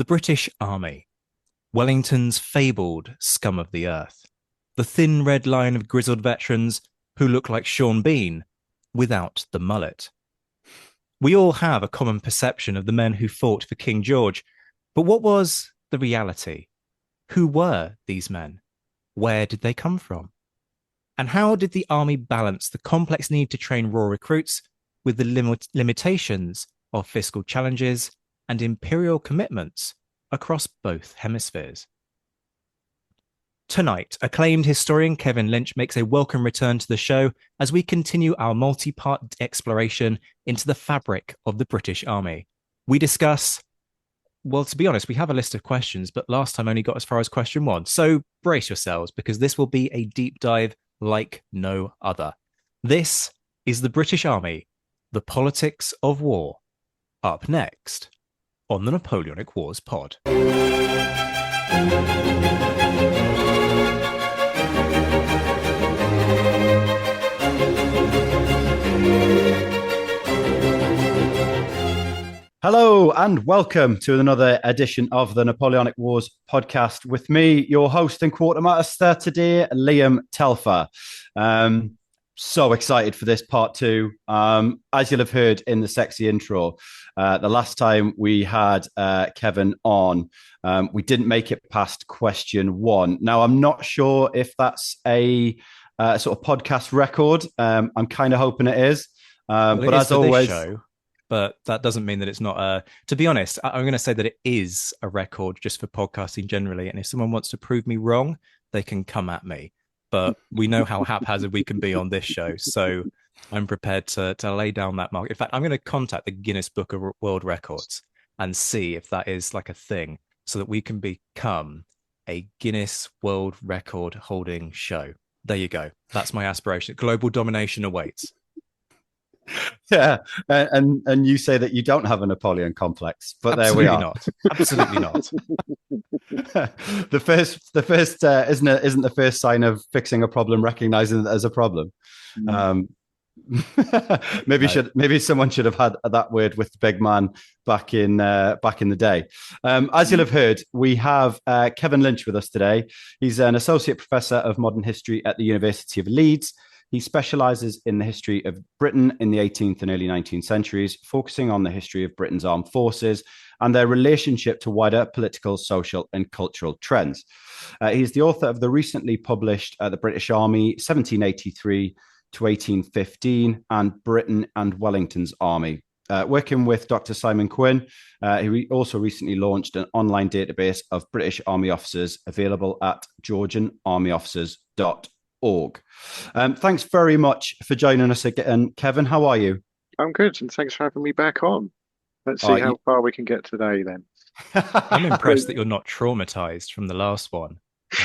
The British Army, Wellington's fabled scum of the earth, the thin red line of grizzled veterans who look like Sean Bean without the mullet. We all have a common perception of the men who fought for King George, but what was the reality? Who were these men? Where did they come from? And how did the army balance the complex need to train raw recruits with the limitations of fiscal challenges and imperial commitments across both hemispheres? Tonight, acclaimed historian Kevin Linch makes a welcome return to the show as we continue our multi-part exploration into the fabric of the British Army. We discuss, well, to be honest, we have a list of questions, but last time only got as far as question one. So brace yourselves, because this will be a deep dive like no other. This is the British Army, the politics of war. Up next on the Napoleonic Wars pod. Hello and welcome to another edition of the Napoleonic Wars podcast with me, your host and quartermaster today, Liam Telfer. So excited for this part two. As you'll have heard in the sexy intro, the last time we had Kevin on, we didn't make it past question one. Now, I'm not sure if that's a sort of podcast record. I'm kind of hoping it is. But as always... show. But that doesn't mean that it's not a... To be honest, I'm going to say that it is a record just for podcasting generally. And if someone wants to prove me wrong, they can come at me. But we know how haphazard we can be on this show. So I'm prepared to lay down that mark. In fact, I'm going to contact the Guinness Book of World Records and see if that is like a thing so that we can become a Guinness World Record holding show. There you go. That's my aspiration. Global domination awaits. Yeah, and you say that you don't have a Napoleon complex, but absolutely there we are. Not. Absolutely not. The first isn't the first sign of fixing a problem recognizing it as a problem. Maybe someone should have had that word with the big man back in the day. As you'll have heard, we have Kevin Linch with us today. He's an associate professor of modern history at the University of Leeds. He specialises in the history of Britain in the 18th and early 19th centuries, focusing on the history of Britain's armed forces and their relationship to wider political, social and cultural trends. He's the author of the recently published The British Army, 1783 to 1815, and Britain and Wellington's Army. Working with Dr. Simon Quinn, he also recently launched an online database of British Army officers available at georgianarmyofficers.org. Thanks very much for joining us again, Kevin. How are you? I'm good, and thanks for having me back on. Let's see how far we can get today then. I'm impressed that you're not traumatized from the last one.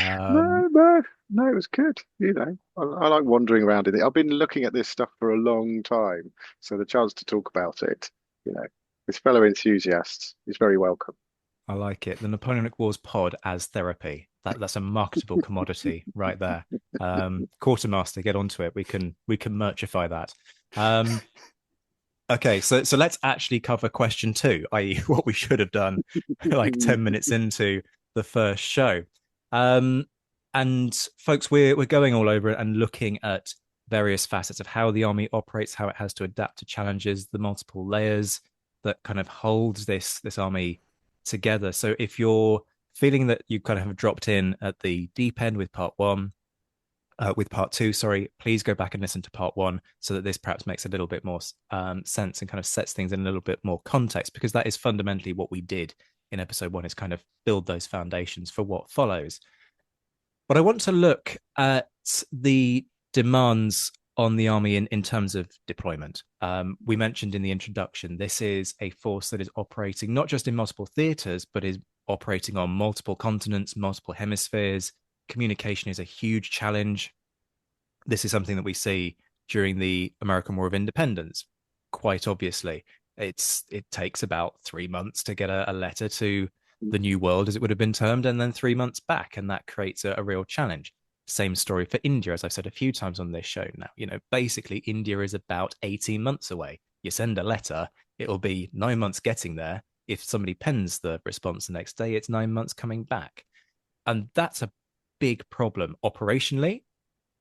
No, it was good. I like wandering around in it. I've been looking at this stuff for a long time, so the chance to talk about it, with fellow enthusiasts is very welcome. I like it. The Napoleonic Wars pod as therapy. That's a marketable commodity right there. Quartermaster, get onto it. We can merchify that. Okay, so let's actually cover question two, i.e. what we should have done like 10 minutes into the first show. And folks, we're going all over it and looking at various facets of how the army operates, how it has to adapt to challenges, the multiple layers that kind of holds this army together. So if you're feeling that you kind of have dropped in at the deep end with part two, please go back and listen to part one so that this perhaps makes a little bit more sense and kind of sets things in a little bit more context, because that is fundamentally what we did in episode one, is kind of build those foundations for what follows. But I want to look at the demands on the army in terms of deployment. We mentioned in the introduction, this is a force that is operating not just in multiple theatres, but is operating on multiple continents, multiple hemispheres. Communication is a huge challenge. This is something that we see during the American War of Independence. Quite obviously, it takes about 3 months to get a letter to the New World, as it would have been termed, and then 3 months back, and that creates a real challenge. Same story for India, as I've said a few times on this show now. Basically, India is about 18 months away. You send a letter, it'll be 9 months getting there, if somebody pens the response the next day, it's 9 months coming back. And that's a big problem operationally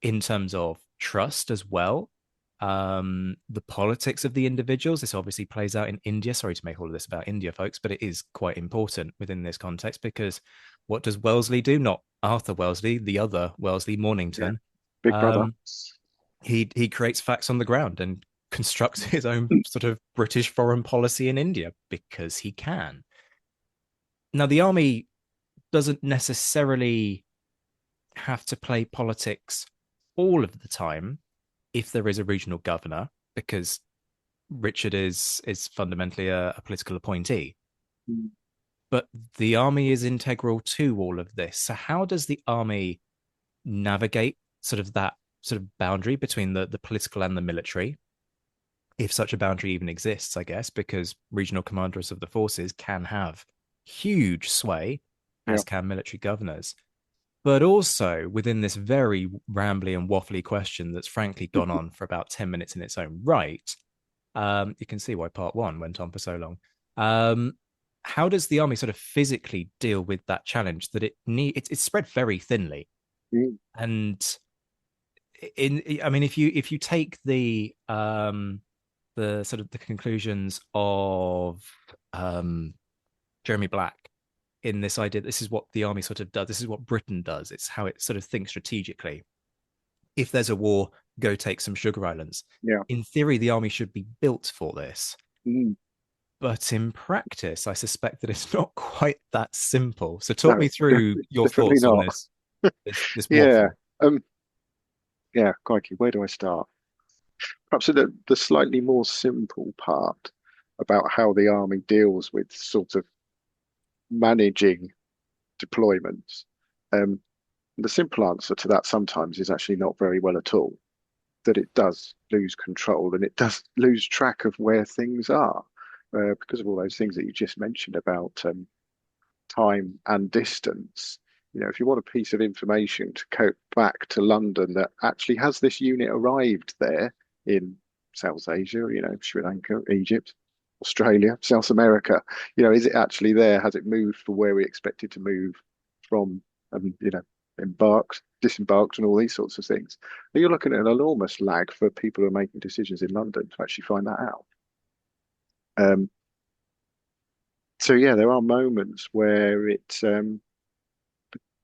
in terms of trust as well. The politics of the individuals. This obviously plays out in India. Sorry to make all of this about India, folks, but it is quite important within this context because what does Wellesley do? Not Arthur Wellesley, the other Wellesley, Yeah, Mornington. Big Brother. Um, he creates facts on the ground and constructs his own sort of British foreign policy in India because he can. Now, the army doesn't necessarily have to play politics all of the time if there is a regional governor, because Richard is fundamentally a political appointee. Mm. But the army is integral to all of this. So how does the army navigate sort of that sort of boundary between the political and the military, if such a boundary even exists, I guess, because regional commanders of the forces can have huge sway, Yeah. as can military governors. But also within this very rambly and waffly question that's frankly gone on for about 10 minutes in its own right, you can see why part one went on for so long. How does the army sort of physically deal with that challenge that it's spread very thinly? Mm. And I mean, if you take the sort of the conclusions of Jeremy Black in this idea, this is what the army sort of does, this is what Britain does, it's how it sort of thinks strategically. If there's a war, go take some sugar islands. Yeah. In theory, the army should be built for this. Mm. But in practice, I suspect that it's not quite that simple. So talk No, me through your definitely thoughts on not. this Yeah. waffle. Yeah, crikey, where do I start? Perhaps the slightly more simple part about how the army deals with sort of managing deployments. Um, the simple answer to that sometimes is actually not very well at all. That it does lose control and it does lose track of where things are because of all those things that you just mentioned about time and distance. If you want a piece of information to cope back to London that actually has this unit arrived there in South Asia, Sri Lanka, Egypt, Australia, South America, is it actually there? Has it moved from where we expected to move from, and, embarked, disembarked, and all these sorts of things? And you're looking at an enormous lag for people who are making decisions in London to actually find that out. So yeah, there are moments where it's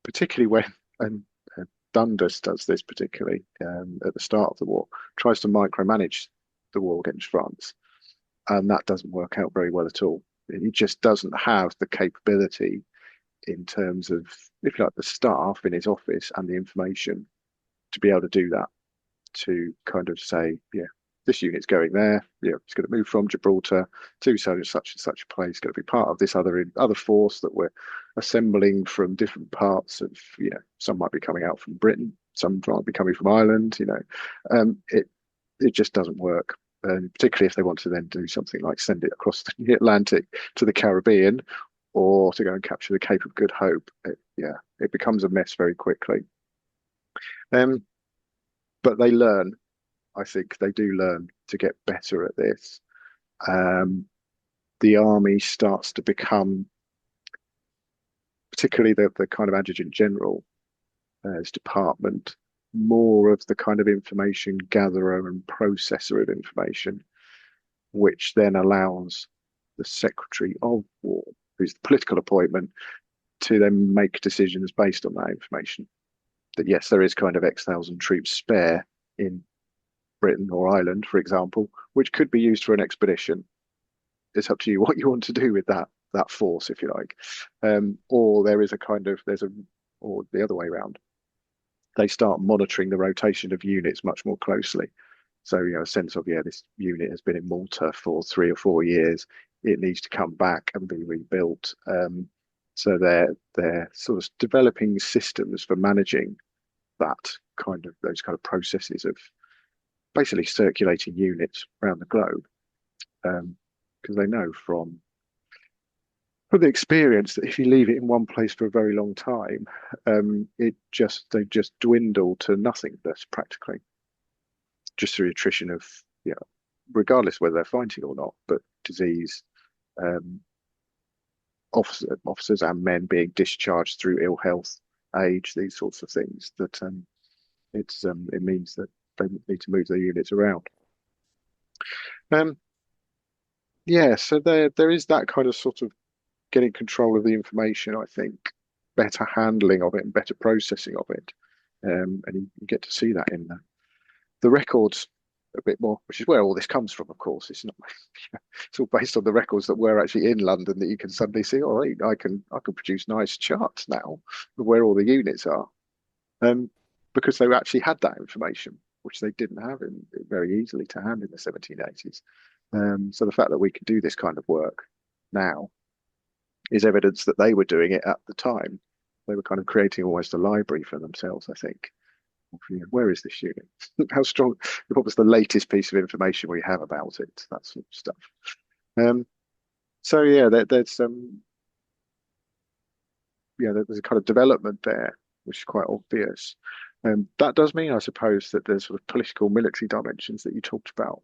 particularly when and Dundas does this particularly at the start of the war, tries to micromanage the war against France, and that doesn't work out very well at all. He just doesn't have the capability in terms of, if you like, the staff in his office and the information to be able to do that, to kind of say, yeah, this unit's going there. Yeah, it's going to move from Gibraltar to such and such a place. It's going to be part of this other force that we're assembling from different parts of. Some might be coming out from Britain, some might be coming from Ireland. It just doesn't work. And particularly if they want to then do something like send it across the Atlantic to the Caribbean, or to go and capture the Cape of Good Hope. It becomes a mess very quickly. But they learn. I think they do learn to get better at this. The army starts to become, particularly the kind of adjutant general, his department, more of the kind of information gatherer and processor of information, which then allows the Secretary of War, who's the political appointment, to then make decisions based on that information. That yes, there is kind of X thousand troops spare in Britain or Ireland, for example, which could be used for an expedition. It's up to you what you want to do with that force, if you like. Or or the other way around. They start monitoring the rotation of units much more closely. So, a sense of, this unit has been in Malta for 3 or 4 years. It needs to come back and be rebuilt. So they're sort of developing systems for managing those kind of processes of basically circulating units around the globe, because they know from the experience that if you leave it in one place for a very long time, they just dwindle to nothingness practically, just through attrition of regardless whether they're fighting or not, but disease, officers and men being discharged through ill health, age, these sorts of things. That it means that they need to move their units around. Um, yeah, so there is that kind of sort of getting control of the information. I think better handling of it and better processing of it, and you get to see that in the records a bit more, which is where all this comes from. Of course, it's not. It's all based on the records that were actually in London that you can suddenly see. Oh, I can produce nice charts now of where all the units are, um, because they actually had that information, which they didn't have very easily to hand in the 1780s. So the fact that we can do this kind of work now is evidence that they were doing it at the time. They were kind of creating almost a library for themselves, I think. Where is this unit? How strong? What was the latest piece of information we have about it? That sort of stuff. Um, so yeah, there's a kind of development there, which is quite obvious. That does mean, I suppose, that there's sort of political military dimensions that you talked about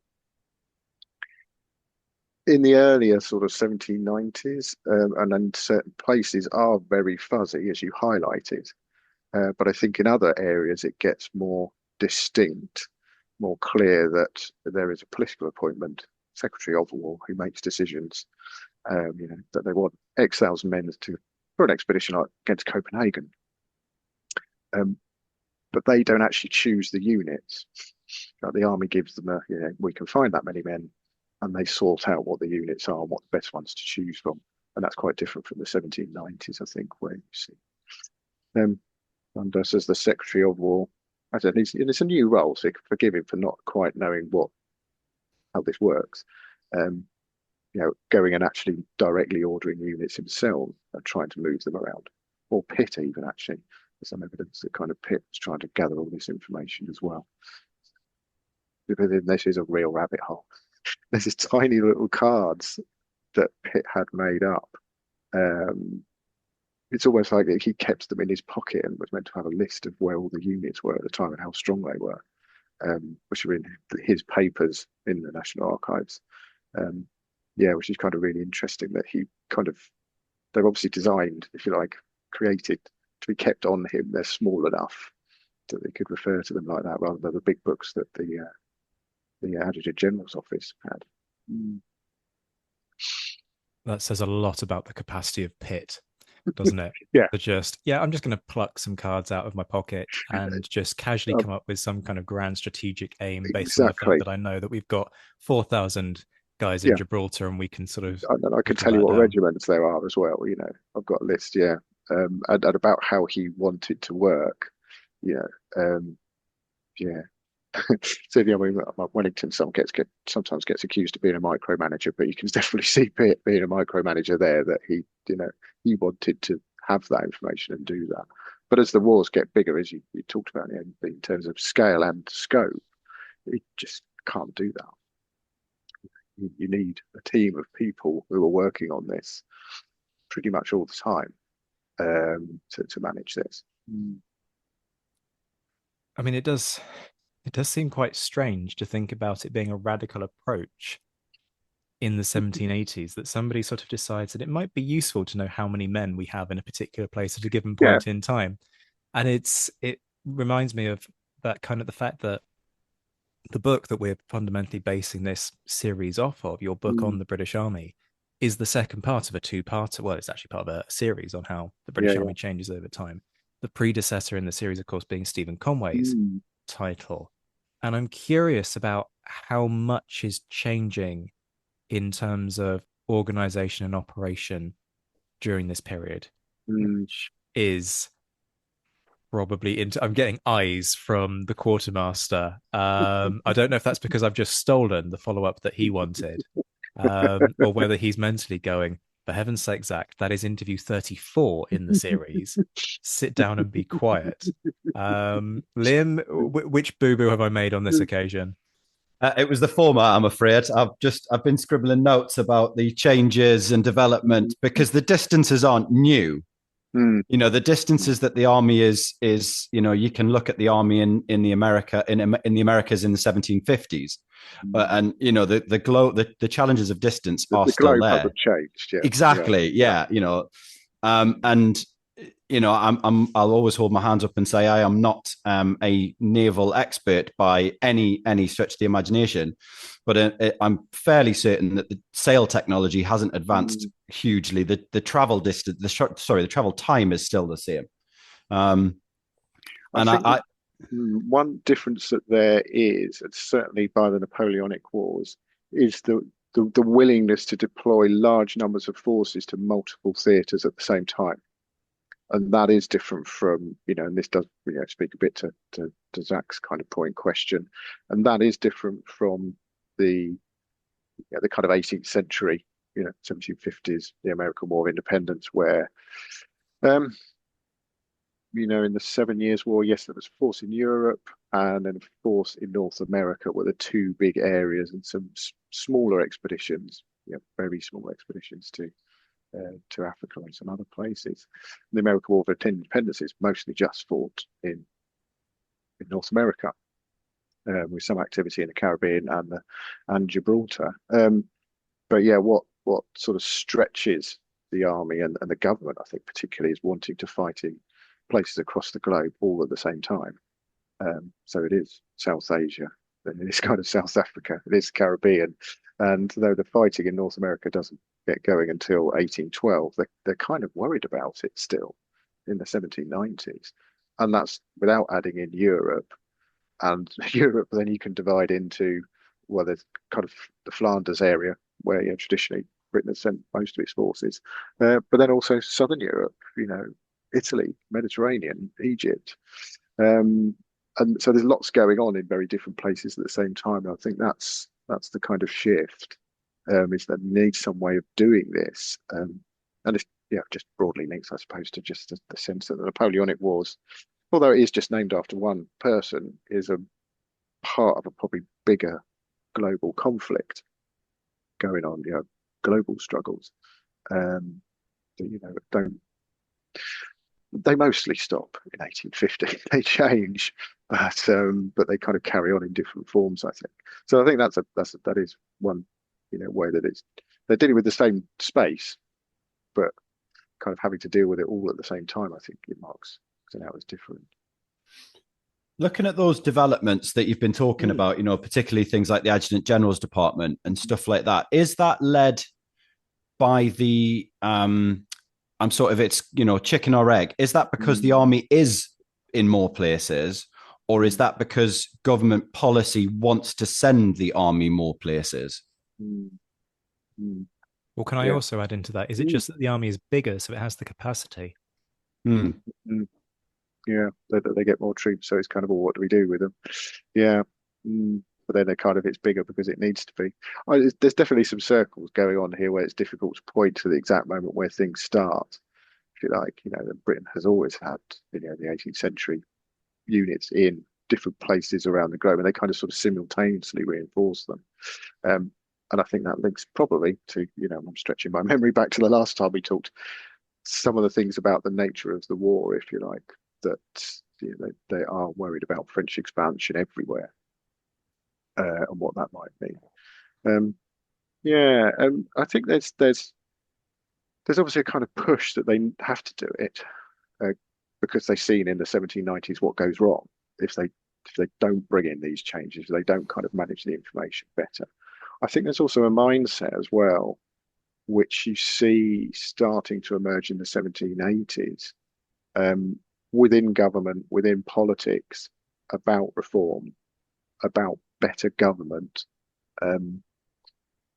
in the earlier sort of 1790s, and then certain places are very fuzzy, as you highlighted. But I think in other areas it gets more distinct, more clear that there is a political appointment, Secretary of War, who makes decisions. That they want X thousand men for an expedition against Copenhagen, but they don't actually choose the units. Like the army gives them we can find that many men, and they sort out what the units are and what the best ones to choose from. And that's quite different from the 1790s, I think, where you see and us as the Secretary of War. I said it's a new role, so you can forgive him for not quite knowing how this works. Going and actually directly ordering units himself and trying to move them around, or Pitt even actually. There's some evidence that kind of Pitt was trying to gather all this information as well. Because this is a real rabbit hole. There's these tiny little cards that Pitt had made up. It's almost like he kept them in his pocket and was meant to have a list of where all the units were at the time and how strong they were, which are in his papers in the National Archives. Which is kind of really interesting that they've obviously designed, if you like, created to be kept on him. They're small enough that they could refer to them like that rather than the big books that the Adjutant General's office had. That says a lot about the capacity of Pitt, doesn't it? Yeah. I'm just going to pluck some cards out of my pocket and just casually come up with some kind of grand strategic aim based on the fact that I know that we've got 4,000 guys in Gibraltar and we can sort of. And I can tell you what regiments there are as well. I've got a list, and about how he wanted to work. So Wellington sometimes gets accused of being a micromanager, but you can definitely see Pitt being a micromanager there. That he wanted to have that information and do that. But as the wars get bigger, as you talked about in terms of scale and scope, it just can't do that. You need a team of people who are working on this pretty much all the time to manage this. I mean, it does seem quite strange to think about it being a radical approach in the 1780s that somebody sort of decides that it might be useful to know how many men we have in a particular place at a given point in time. And it reminds me of that kind of the fact that the book that we're fundamentally basing this series off of, your book on the British Army, is the second part of a two-parter. Well, it's actually part of a series on how the British Army changes over time. The predecessor in the series, of course, being Stephen Conway's title. And I'm curious about how much is changing in terms of organization and operation during this period, which is probably I'm getting eyes from the quartermaster. I don't know if that's because I've just stolen the follow-up that he wanted, or whether he's mentally going, for heaven's sake, Zach, that is interview 34 in the series. Sit down and be quiet. Liam, which boo-boo have I made on this occasion? It was the former, I'm afraid. I've been scribbling notes about the changes and development because the distances aren't new. Mm, The distances that the army is you can look at the army in the Americas in the 1750s, mm. and the challenges of distance are The still globe there. hasn't changed. Yeah, yeah, Exactly, yeah. yeah. And I'll always hold my hands up and say I am not a naval expert by any stretch of the imagination, but I'm fairly certain that the sail technology hasn't advanced Mm. hugely. The travel distance, the travel time is still the same. Um, I and think I one difference that there is, and certainly by the Napoleonic Wars, is the willingness to deploy large numbers of forces to multiple theatres at the same time. And that is different from, and this does, speak a bit to Zach's kind of point question, and that is different from the the kind of 18th century, 1750s, the American War of Independence, where um, in the 7 Years' War, yes, there was force in Europe and then force in North America were the two big areas, and some smaller expeditions, very small expeditions to Africa and some other places. The American War of Independence is mostly just fought in North America, with some activity in the Caribbean and Gibraltar. But yeah, what sort of stretches the army and the government, I think, particularly, is wanting to fight in places across the globe all at the same time. So it is South Asia, then it is kind of South Africa, it is Caribbean, and though the fighting in North America doesn't get going until 1812, they're kind of worried about it still in the 1790s, and that's without adding in Europe. And Europe, then you can divide into, well, there's kind of the Flanders area where traditionally Britain has sent most of its forces, but then also Southern Europe, Italy, Mediterranean, Egypt. Um, and so there's lots going on in very different places at the same time. And I think that's the kind of shift, is that you need some way of doing this. And it's, just broadly links, I suppose, to just the sense that the Napoleonic Wars, although it is just named after one person, is a part of a probably bigger global conflict going on, global struggles, that, don't they mostly stop in 1850. They change, but they kind of carry on in different forms, I think. So I think that is one, way that they're dealing with the same space, but kind of having to deal with it all at the same time. I think it marks out as different. looking at those developments that you've been talking about, particularly things like the Adjutant General's Department and stuff like that, is that led by the I'm sort of it's chicken or egg? Is that because the army is in more places, or is that because government policy wants to send the army more places? Mm. Mm. Well, can I Yeah. also add into that? Is it just that the army is bigger, so it has the capacity? Mm. Mm. Yeah, they get more troops, so it's kind of, well, what do we do with them? Yeah. But then it's bigger because it needs to be. There's definitely some circles going on here where it's difficult to point to the exact moment where things start. If you like, that Britain has always had, the 18th century units in different places around the globe, and they kind of sort of simultaneously reinforce them. And I think that links probably to, I'm stretching my memory back to the last time we talked, some of the things about the nature of the war, if you like, that they are worried about French expansion everywhere, and what that might mean. Yeah, and I think there's obviously a kind of push that they have to do it, uh, because they've seen in the 1790s what goes wrong if they don't bring in these changes, if they don't kind of manage the information better. I think there's also a mindset as well, which you see starting to emerge in the 1780s, within government, within politics, about reform, about better government, um,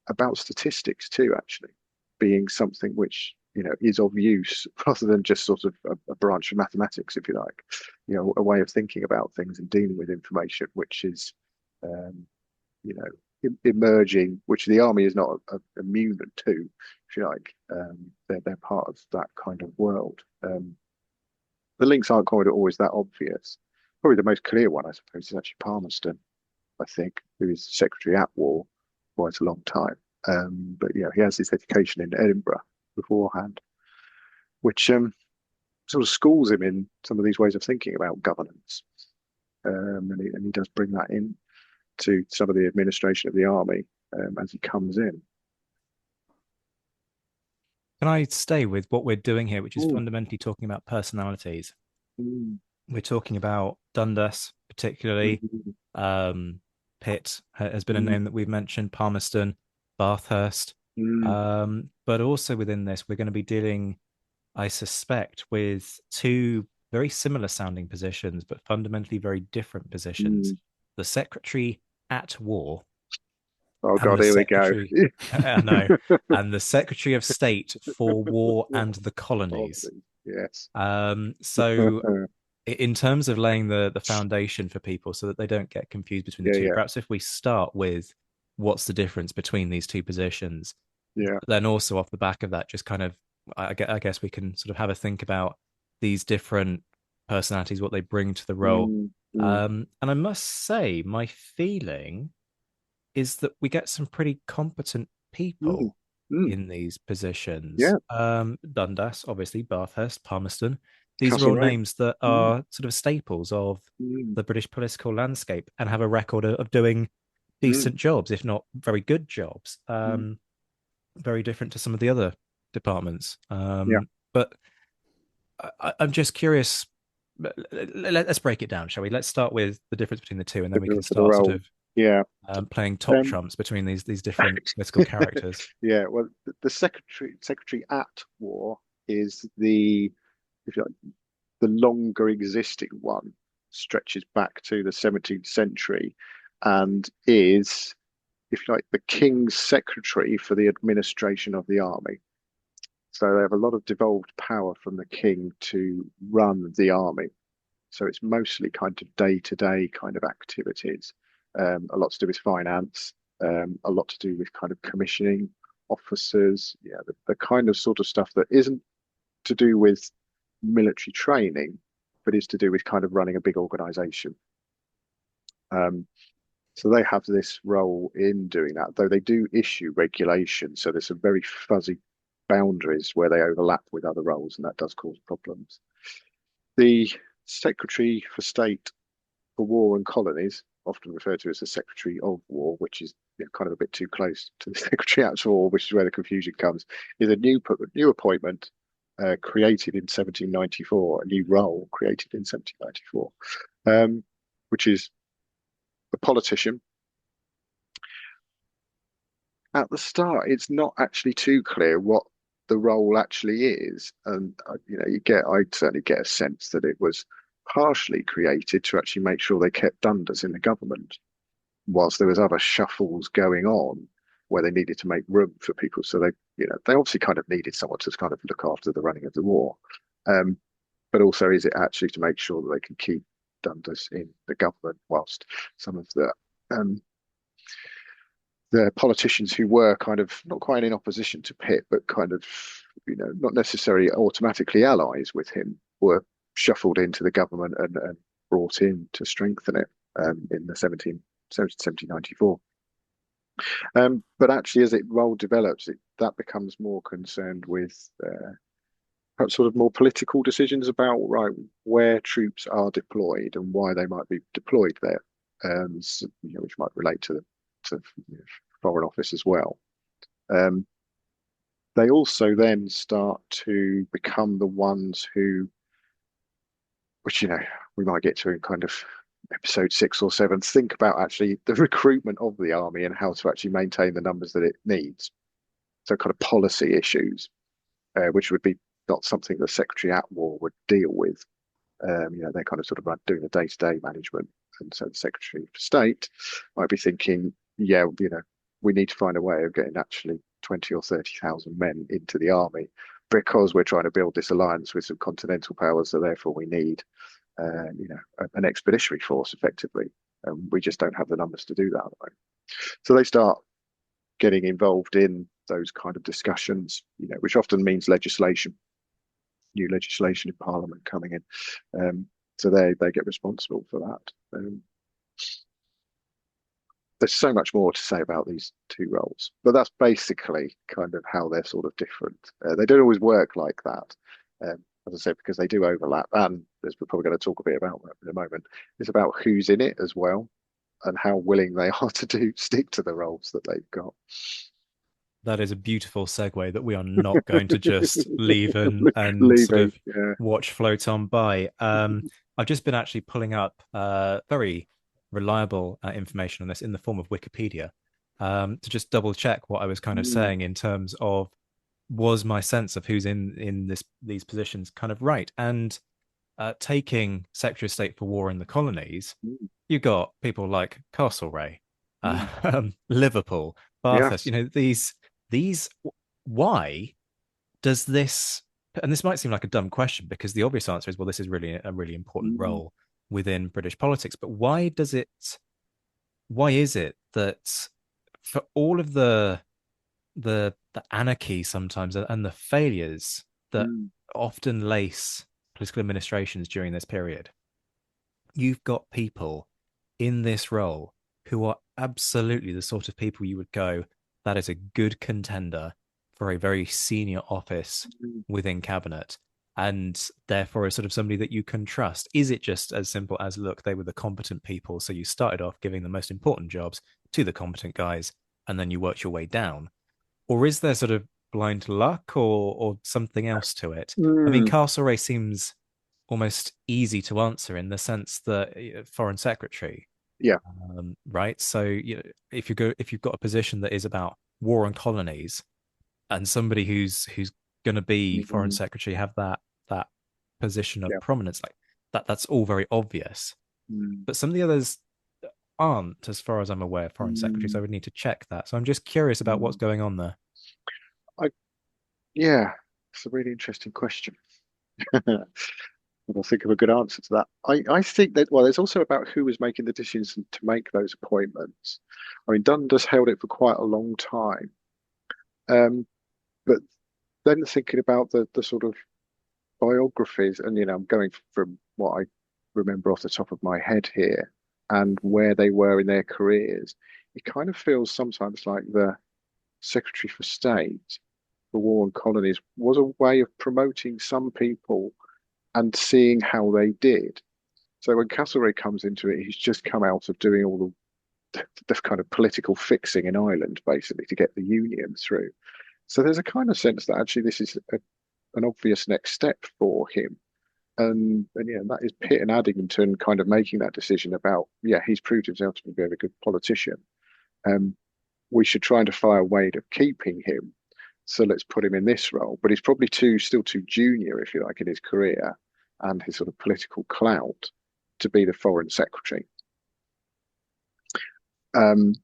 about statistics too, actually, being something which is of use rather than just sort of a branch of mathematics, if you like, a way of thinking about things and dealing with information, which is, um, you know, emerging, which the army is not immune to, if you like. They're part of that kind of world. The links aren't quite always that obvious. Probably the most clear one, I suppose, is actually Palmerston, I think, who is secretary at war for quite a long time. But he has his education in Edinburgh beforehand, which sort of schools him in some of these ways of thinking about governance, and he does bring that in to some of the administration of the army as he comes in. Can I stay with what we're doing here, which is Mm, fundamentally talking about personalities? mm, We're talking about Dundas, particularly. mm, Um, Pitt has been a mm, name that we've mentioned, Palmerston, Bathurst. mm, But also within this, we're going to be dealing, I suspect, with two very similar sounding positions, but fundamentally very different positions. mm. The Secretary at War Oh and God, the here we go. Secretary, I know, and the Secretary of State for War and the Colonies. Yes. So in terms of laying the foundation for people so that they don't get confused between the Yeah, two, yeah, perhaps if we start with what's the difference between these two positions, yeah. then also off the back of that, just kind of, I guess we can sort of have a think about these different personalities, what they bring to the role. Mm, mm, And I must say, my feeling is that we get some pretty competent mm, people mm. in these positions. Yeah, Dundas, obviously, Bathurst, Palmerston. These are all Castlereagh. names that Mm, are sort of staples of mm, the British political landscape and have a record of doing mm, decent jobs, if not very good jobs. mm. Very different to some of the other departments. Yeah, But I'm just curious. Let's break it down, shall we? Let's start with the difference between the two, and then we can for the start sort role. of Yeah. playing top Um, trumps between these different political characters. yeah. Well, the secretary at war is the, if you like, the longer existing one, stretches back to the 17th century, and is, if you like, the king's secretary for the administration of the army. So they have a lot of devolved power from the king to run the army. So it's mostly kind of day-to-day kind of activities, a lot to do with finance, a lot to do with kind of commissioning officers, yeah, the kind of sort of stuff that isn't to do with military training, but is to do with kind of running a big organization. Um, so they have this role in doing that, though they do issue regulations. So there's some very fuzzy boundaries where they overlap with other roles, and that does cause problems. The Secretary for State for War and Colonies, often referred to as the Secretary of War, which is, you know, kind of a bit too close to the Secretary at War, which is where the confusion comes, is a new appointment created in 1794, a new role created in 1794, which is the politician. At the start, it's not actually too clear what the role actually is, and I certainly get a sense that it was partially created to actually make sure they kept Dundas in the government, whilst there was other shuffles going on where they needed to make room for people. So they obviously kind of needed someone to kind of look after the running of the war, um, but also is it actually to make sure that they can keep Dundas in the government whilst some of um, the politicians who were kind of not quite in opposition to Pitt, but kind of, not necessarily automatically allies with him, were shuffled into the government and brought in to strengthen it in the 1794. But actually, as it role develops, that becomes more concerned with perhaps sort of more political decisions about right where troops are deployed and why they might be deployed there, which might relate to Foreign Office as well. Um, they also then start to become the ones who, which we might get to in kind of episode 6 or 7, think about actually the recruitment of the army and how to actually maintain the numbers that it needs. So kind of policy issues, which would be not something the Secretary at War would deal with. They kind of sort of doing the day-to-day management, and so the Secretary of State might be thinking, yeah, we need to find a way of getting actually 20 or 30,000 men into the army because we're trying to build this alliance with some continental powers, so therefore we need, an expeditionary force effectively. We just don't have the numbers to do that at the moment. So they start getting involved in those kind of discussions, which often means new legislation in Parliament coming in. So they get responsible for that. There's so much more to say about these two roles, but that's basically kind of how they're sort of different. They don't always work like that. as I said, because they do overlap, and as we're probably going to talk a bit about that in a moment, it's about who's in it as well and how willing they are to stick to the roles that they've got. That is a beautiful segue that we are not going to just leave and sort Leaving, of yeah. watch float on by. I've just been actually pulling up very reliable information on this in the form of Wikipedia, to just double check what I was kind of Mm, saying in terms of, was my sense of who's in these positions kind of right? And taking Secretary of State for War in the colonies, mm, you got people like Castlereagh, mm. Liverpool, Bathurst. Yes. These. Why does this? And this might seem like a dumb question, because the obvious answer is, well, this is really a really important Mm, role within British politics. But why does it? Why is it that for all of the anarchy sometimes and the failures that mm, often lace political administrations during this period, you've got people in this role who are absolutely the sort of people you would go, that is a good contender for a very senior office mm. within cabinet, and therefore is sort of somebody that you can trust? Is it just as simple as, look, they were the competent people, so you started off giving the most important jobs to the competent guys, and then you worked your way down? Or is there sort of blind luck or something else to it? I mean, Mm. Castlereagh seems almost easy to answer in the sense that foreign secretary, Yeah. right? So if you've got a position that is about war and colonies, and somebody who's going to be foreign Mm, secretary have that position of yeah. prominence, like that's all very obvious. Mm, But some of the others aren't, as far as I'm aware, foreign secretaries. I mm, would need to check that. So I'm just curious about what's mm. going on there. I Yeah, it's a really interesting question. And I'll think of a good answer to that. I think that, well, it's also about who was making the decisions to make those appointments. I mean, Dundas held it for quite a long time. Um, but then thinking about the sort of biographies, and I'm going from what I remember off the top of my head here and where they were in their careers, it kind of feels sometimes like the Secretary for State for War and Colonies was a way of promoting some people and seeing how they did. So when Castlereagh comes into it, he's just come out of doing all the kind of political fixing in Ireland, basically, to get the union through. So there's a kind of sense that actually this is an obvious next step for him. And yeah, that is Pitt and Addington kind of making that decision about, yeah, he's proved himself to be a very good politician. Um, we should try and find a way of keeping him. So let's put him in this role. But he's probably still too junior, if you like, in his career and his sort of political clout to be the foreign secretary. Um,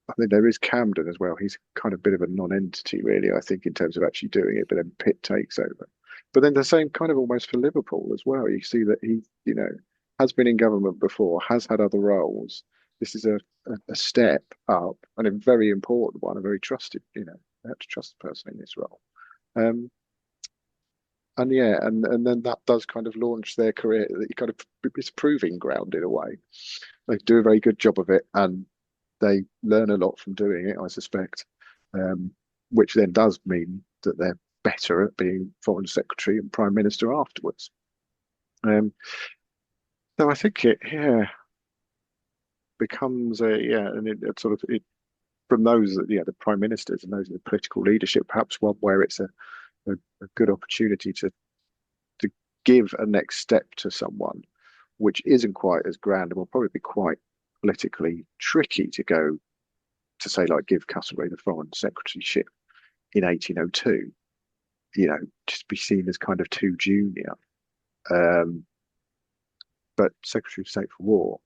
I think there is Camden as well. He's kind of a bit of a non-entity, really, I think, in terms of actually doing it. But then Pitt takes over. But then the same kind of almost for Liverpool as well. You see that he, has been in government before, has had other roles. This is a step up and a very important one, a very trusted, they have to trust the person in this role. Um, and yeah, and then that does kind of launch their career. That you kind of It's proving ground in a way. They do a very good job of it, and they learn a lot from doing it, I suspect. Which then does mean that they're better at being foreign secretary and prime minister afterwards. Um, so I think it, yeah, becomes and it sort of it from those that the prime ministers and those in the political leadership, perhaps one where it's a good opportunity to give a next step to someone, which isn't quite as grand and will probably be quite politically tricky to go to say, like, give Castlereagh the foreign secretaryship in 1802, just be seen as kind of too junior. Um, but Secretary of State for War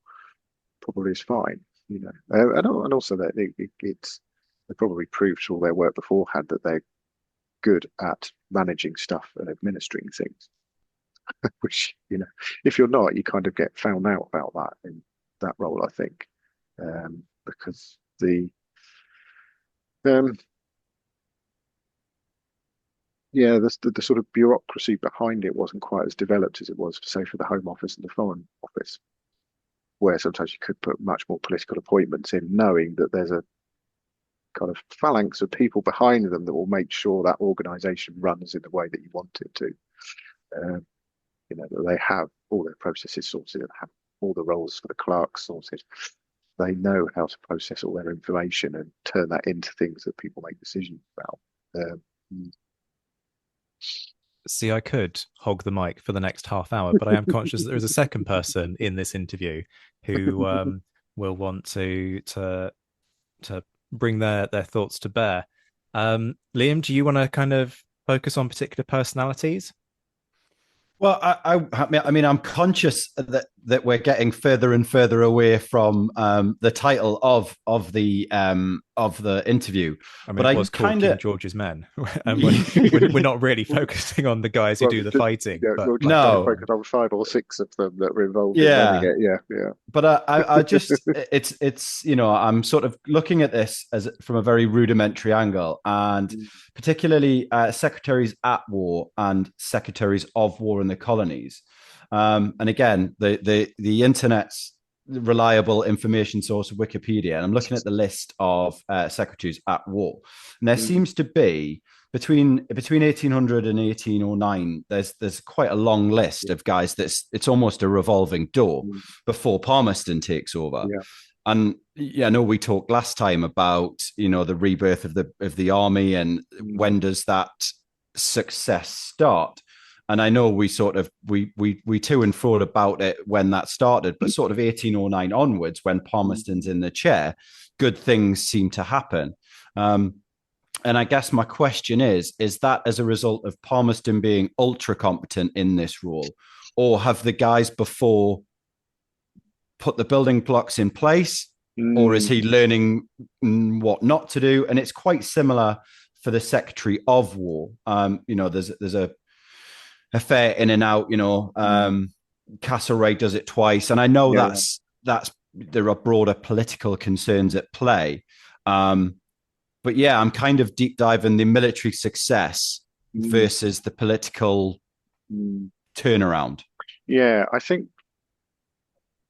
probably is fine, and also that it's they probably proved through all their work beforehand that they're good at managing stuff and administering things. Which, if you're not, you kind of get found out about that in that role, I think, because um, the sort of bureaucracy behind it wasn't quite as developed as it was, say, for the Home Office and the Foreign Office, where sometimes you could put much more political appointments in, knowing that there's kind of phalanx of people behind them that will make sure that organization runs in the way that you want it to. Um, that they have all their processes sorted and have all the roles for the clerks sorted. They know how to process all their information and turn that into things that people make decisions about. Um, See, I could hog the mic for the next half hour, but I am conscious that there is a second person in this interview who will want to bring their thoughts to bear. Liam, do you want to kind of focus on particular personalities? Well, I mean, I'm conscious that we're getting further and further away from the title of the interview. I mean, But it I was called kind King of George's Men, and we're not really focusing on the guys who well, do the fighting. But we'll just only no, focus on 5 or 6 of them that were involved in running yeah. it. Yeah, yeah. But I just it's I'm sort of looking at this as from a very rudimentary angle, and particularly secretaries at war and secretaries of war in the colonies. And again, the internet's reliable information source of Wikipedia, and I'm looking at the list of secretaries at war, and there seems to be between 1800 and 1809 there's quite a long list of guys it's almost a revolving door before Palmerston takes over. Yeah. And yeah, I know we talked last time about the rebirth of the army and when does that success start. And I know we sort of we to and fro about it when that started, but sort of 1809 onwards, when Palmerston's in the chair, good things seem to happen. And I guess my question is that as a result of Palmerston being ultra competent in this role, or have the guys before put the building blocks in place, or is he learning what not to do? And it's quite similar for the Secretary of War. There's a fair in and out, Castlereagh does it twice. And I know that's there are broader political concerns at play. But yeah, I'm kind of deep diving the military success versus the political turnaround. Yeah, I think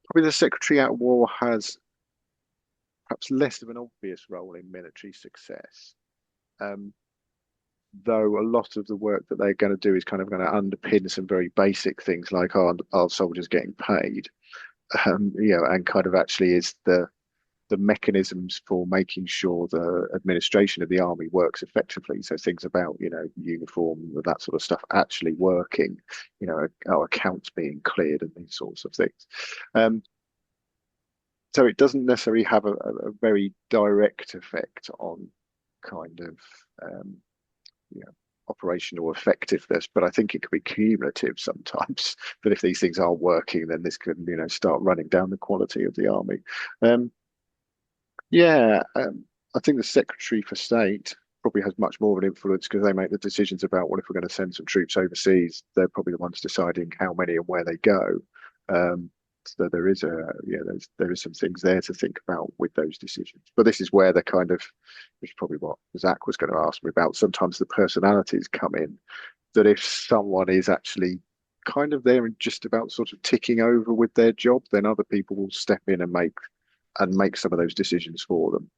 probably the Secretary at War has perhaps less of an obvious role in military success. Though a lot of the work that they're going to do is kind of going to underpin some very basic things like are soldiers getting paid, and kind of actually is the mechanisms for making sure the administration of the army works effectively. So things about, uniform, that sort of stuff actually working, our accounts being cleared and these sorts of things. So it doesn't necessarily have a very direct effect on kind of, operational effectiveness, but I think it could be cumulative sometimes. But if these things are working, then this could, start running down the quality of the army. I think the Secretary for State probably has much more of an influence because they make the decisions about, well, if we're going to send some troops overseas, they're probably the ones deciding how many and where they go. So there is there is some things there to think about with those decisions. But this is where the kind of, which is probably what Zach was going to ask me about, sometimes the personalities come in, that if someone is actually kind of there and just about sort of ticking over with their job, then other people will step in and make some of those decisions for them.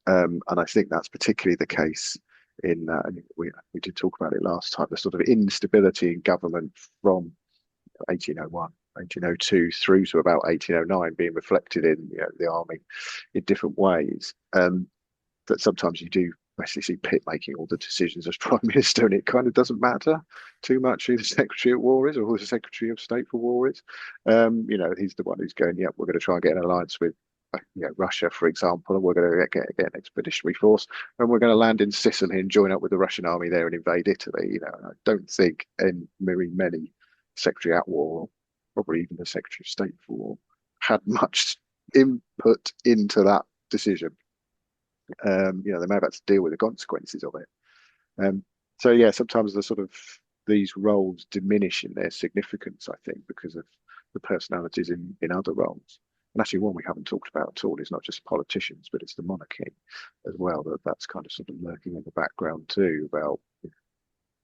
And I think that's particularly the case in, we did talk about it last time, the sort of instability in government from 1801, 1802 through to about 1809 being reflected in the army in different ways. That sometimes you do basically see Pitt making all the decisions as Prime Minister, and it kind of doesn't matter too much who the Secretary at War is or who the Secretary of State for War is. He's the one who's going, we're going to try and get an alliance with Russia, for example, and we're going to get an expeditionary force, and we're going to land in Sicily and join up with the Russian army there and invade Italy. And I don't think many Secretary at War, probably even the Secretary of State for War, had much input into that decision. They may have had to deal with the consequences of it. Sometimes the sort of these roles diminish in their significance, I think, because of the personalities in other roles. And actually, one we haven't talked about at all is not just politicians, but it's the monarchy as well. That's kind of sort of lurking in the background too, about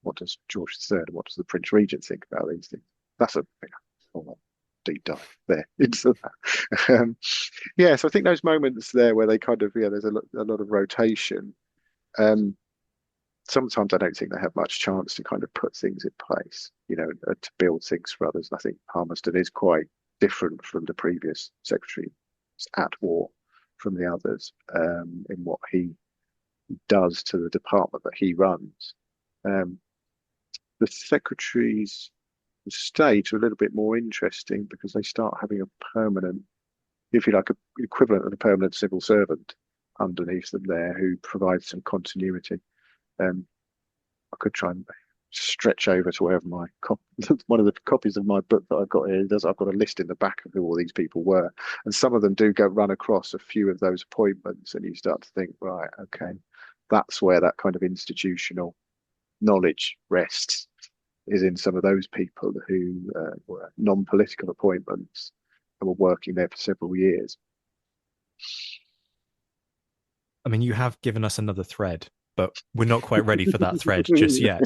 what does George III and what does the Prince Regent think about these things. That's a deep dive there into that. Yeah, so I think those moments there where they kind of, yeah, there's a lot of rotation. Um, Sometimes I don't think they have much chance to kind of put things in place, to build things for others. And I think Palmerston is quite different from the previous secretary at war from the others in what he does to the department that he runs. Um, the secretaries of state are a little bit more interesting because they start having a permanent, if you like, a equivalent of a permanent civil servant underneath them there who provides some continuity. I could try and stretch over to wherever my one of the copies of my book that I've got here does. I've got a list in the back of who all these people were, and some of them do go run across a few of those appointments, and you start to think, right, okay, that's where that kind of institutional knowledge rests, is in some of those people who were non-political appointments and were working there for several years. I mean, you have given us another thread, but we're not quite ready for that thread just yet.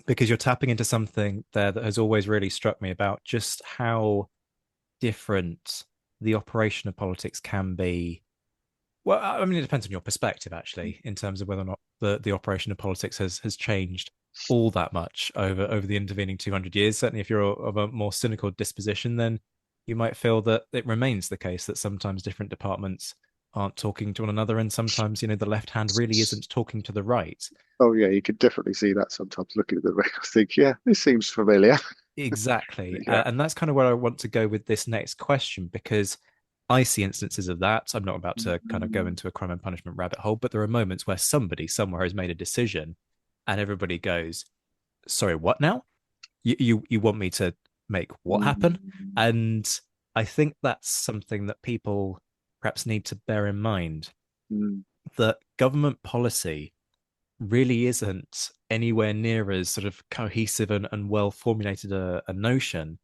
Because you're tapping into something there that has always really struck me about just how different the operation of politics can be. Well, I mean, it depends on your perspective, actually, in terms of whether or not the operation of politics has changed all that much over the intervening 200 years. Certainly, if you're of a more cynical disposition, then you might feel that it remains the case that sometimes different departments aren't talking to one another, and sometimes, the left hand really isn't talking to the right. Oh yeah, you could definitely see that sometimes looking at the record. I think, yeah, this seems familiar. Exactly. Yeah. And that's kind of where I want to go with this next question, because I see instances of that. I'm not about to kind of go into a crime and punishment rabbit hole, but there are moments where somebody somewhere has made a decision and everybody goes, sorry, what now? You want me to make what happen? And I think that's something that people perhaps need to bear in mind, that government policy really isn't anywhere near as sort of cohesive and well formulated a notion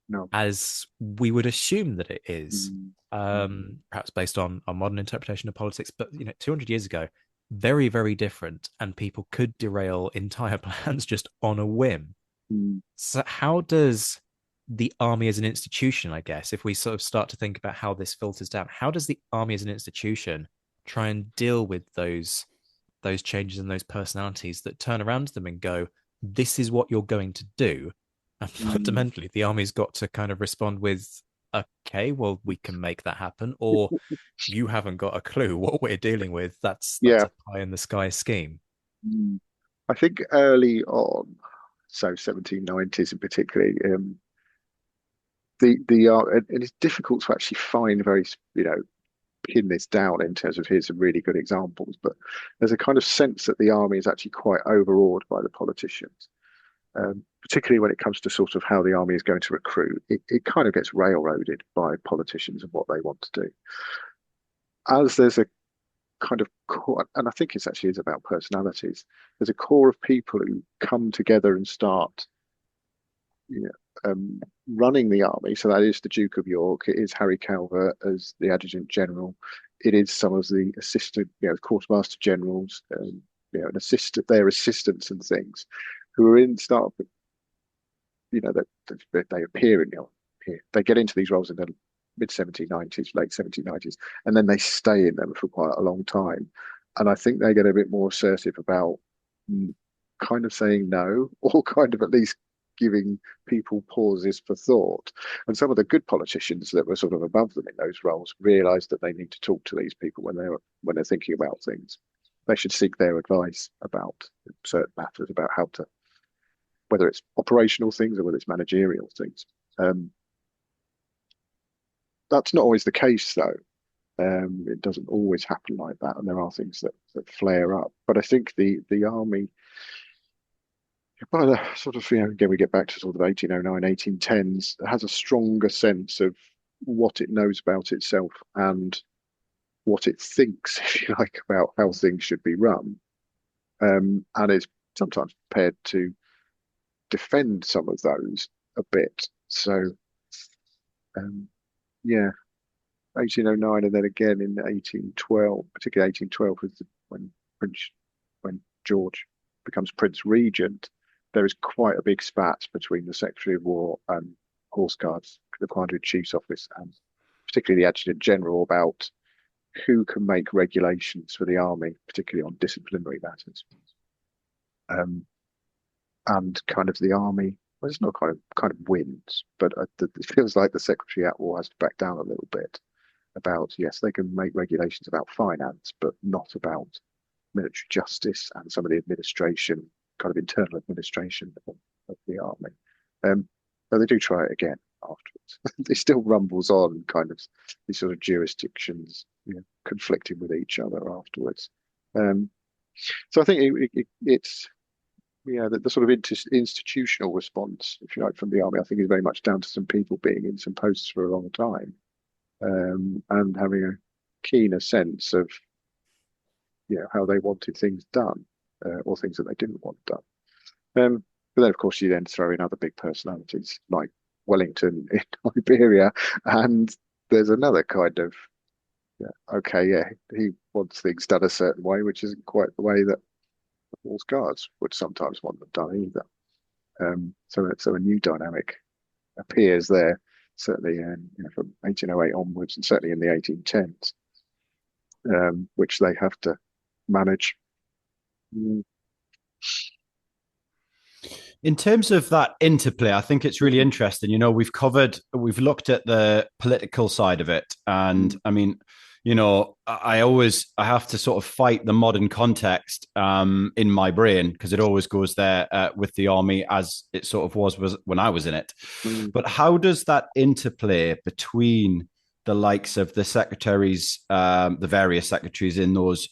No. as we would assume that it is, Mm. perhaps based on our modern interpretation of politics. But 200 years ago, very, very different, and people could derail entire plans just on a whim. Mm. So, how does the army as an institution, I guess, if we sort of start to think about how this filters down, how does the army as an institution try and deal with those changes and those personalities that turn around to them and go, this is what you're going to do? And fundamentally, the army's got to kind of respond with, okay, well, we can make that happen, or you haven't got a clue what we're dealing with. That's Yeah. a pie in the sky scheme. Mm. I think early on, so 1790s in particular, and it's difficult to actually find very, pin this down in terms of here's some really good examples, but there's a kind of sense that the army is actually quite overawed by the politicians, particularly when it comes to sort of how the army is going to recruit. It kind of gets railroaded by politicians and what they want to do. As there's a kind of core, and I think it's actually is about personalities. There's a core of people who come together and start, you running the army. So that is the Duke of York. It is Harry Calvert as the Adjutant General. It is some of the assistant, quartermaster generals, and their assistants and things, who are in start. That they appear in they get into these roles in the mid 1790s, late 1790s, and then they stay in them for quite a long time. And I think they get a bit more assertive about kind of saying no, or kind of at least giving people pauses for thought. And some of the good politicians that were sort of above them in those roles realised that they need to talk to these people when they're thinking about things. They should seek their advice about certain matters, about how to, whether it's operational things or whether it's managerial things. That's not always the case, though. It doesn't always happen like that, and there are things that flare up. But I think the army, by the sort of, again, we get back to sort of 1809, 1810s, has a stronger sense of what it knows about itself and what it thinks, if you like, about how things should be run, and is sometimes prepared to defend some of those a bit. So, yeah, 1809, and then again in 1812, particularly 1812, when George becomes Prince Regent, there is quite a big spat between the Secretary of War and Horse Guards, the Commander-in-Chief's office, and particularly the Adjutant General about who can make regulations for the army, particularly on disciplinary matters. And kind of the army, well, it's not kind of wins, but it feels like the Secretary at War has to back down a little bit about, yes, they can make regulations about finance, but not about military justice and some of the administration, kind of internal administration of the army. But they do try it again afterwards. It still rumbles on, kind of these sort of jurisdictions, conflicting with each other afterwards. So I think it's the sort of institutional response, if you like, from the army, I think is very much down to some people being in some posts for a long time, and having a keener sense of how they wanted things done, or things that they didn't want done. But then, of course, you then throw in other big personalities like Wellington in Iberia, and there's another kind of, he wants things done a certain way, which isn't quite the way that the Horse Guards would sometimes want them done either. So a new dynamic appears there, certainly from 1808 onwards, and certainly in the 1810s, which they have to manage. In terms of that interplay, I think it's really interesting. We've looked at the political side of it. And I mean, I have to sort of fight the modern context in my brain, because it always goes there with the army as it sort of was when I was in it. But how does that interplay between the likes of the secretaries, the various secretaries in those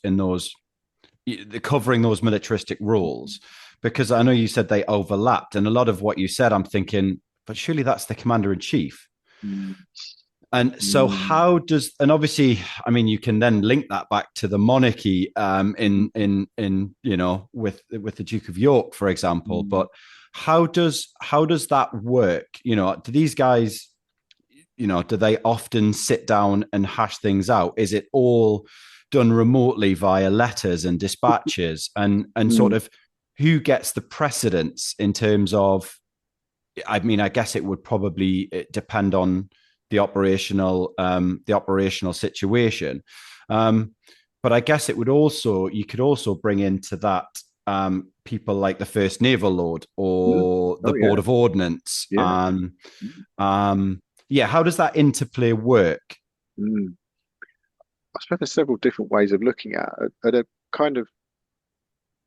covering those militaristic roles? Because I know you said they overlapped, and a lot of what you said, I'm thinking, but surely that's the commander-in-chief. And so and obviously, I mean, you can then link that back to the monarchy in with the Duke of York, for example. But how does that work? Do these guys, do they often sit down and hash things out? Is it all done remotely via letters and dispatches, and sort of who gets the precedence in terms of, I mean, I guess it would probably depend on the operational situation. But I guess you could also bring into that people like the First Naval Lord or the Board of Ordnance. Yeah. How does that interplay work? I suppose there's several different ways of looking at a kind of,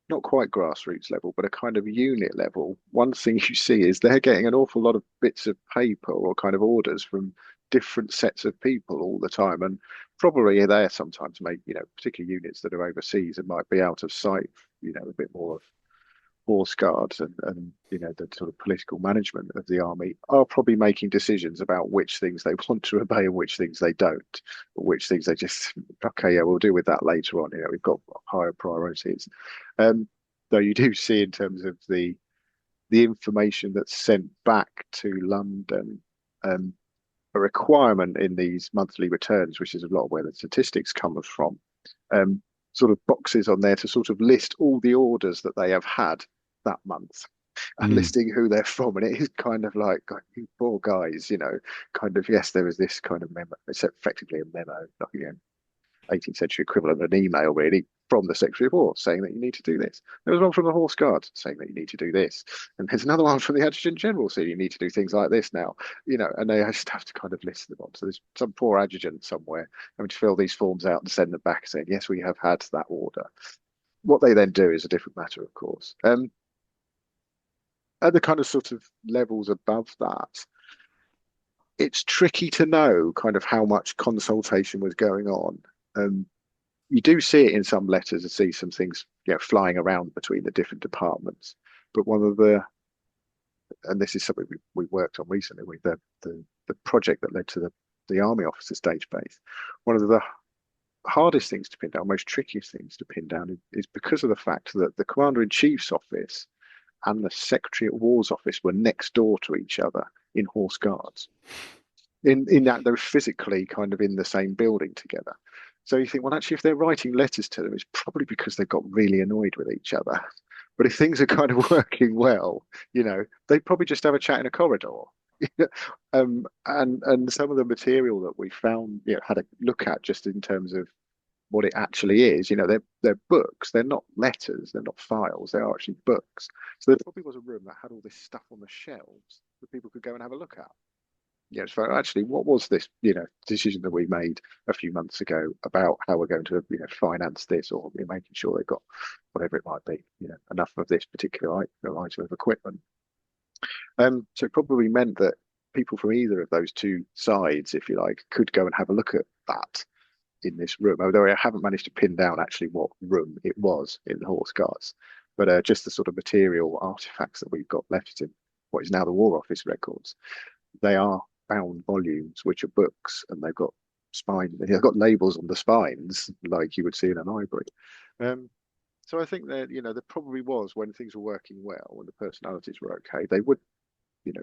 not quite grassroots level, but a kind of unit level. One thing you see is they're getting an awful lot of bits of paper or kind of orders from different sets of people all the time, and probably they're sometimes particular units that are overseas and might be out of sight, a bit more of Horse Guards and the sort of political management of the army are probably making decisions about which things they want to obey and which things they don't, or which things they just, we'll deal with that later on. We've got higher priorities. Though you do see, in terms of the information that's sent back to London, a requirement in these monthly returns, which is a lot of where the statistics come from, sort of boxes on there to sort of list all the orders that they have had that month, and listing who they're from. And it is kind of like, God, you poor guys, kind of, yes, there was this kind of memo. It's effectively a memo, like 18th century equivalent of an email, really, from the Secretary of War saying that you need to do this. There was one from the Horse Guards saying that you need to do this. And there's another one from the Adjutant General saying you need to do things like this now, and they just have to kind of list them on. So there's some poor adjutant somewhere having to fill these forms out and send them back saying, yes, we have had that order. What they then do is a different matter, of course. At the kind of sort of levels above that, it's tricky to know kind of how much consultation was going on. You do see it in some letters and see some things flying around between the different departments. But and this is something we worked on recently with the project that led to the Army Officers Database. One of the hardest things to pin down, most trickiest things to pin down, is because of the fact that the Commander-in-Chief's office and the Secretary at War's office were next door to each other in Horse Guards. In that they're physically kind of in the same building together. So you think, well, actually, if they're writing letters to them, it's probably because they've got really annoyed with each other. But if things are kind of working well, they'd probably just have a chat in a corridor. And some of the material that we found, had a look at just in terms of what it actually is. They're books. They're not letters. They're not files. They are actually books. So there probably was a room that had all this stuff on the shelves that people could go and have a look at. So actually, what was this, decision that we made a few months ago about how we're going to, finance this, or making sure they've got whatever it might be, enough of this particular item of equipment. So it probably meant that people from either of those two sides, if you like, could go and have a look at that in this room. Although I haven't managed to pin down actually what room it was in the Horse Guards, but just the sort of material artifacts that we've got left in what is now the War Office records. They are bound volumes, which are books, and they've got they've got labels on the spines like you would see in a library. So I think that there probably was, when things were working well, when the personalities were okay, they would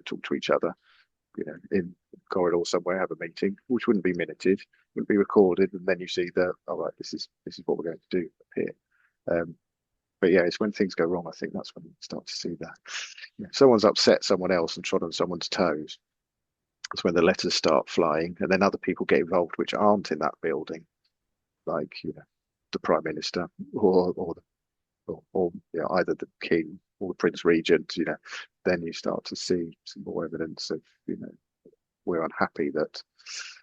talk to each other, in the corridor somewhere, have a meeting, which wouldn't be minuted, wouldn't be recorded, and then you see all right, this is what we're going to do here. But yeah, it's when things go wrong, I think that's when you start to see that. Someone's upset someone else and trod on someone's toes. That's when the letters start flying, and then other people get involved which aren't in that building, like the Prime Minister or either the King or the Prince Regent. Then you start to see some more evidence of we're unhappy that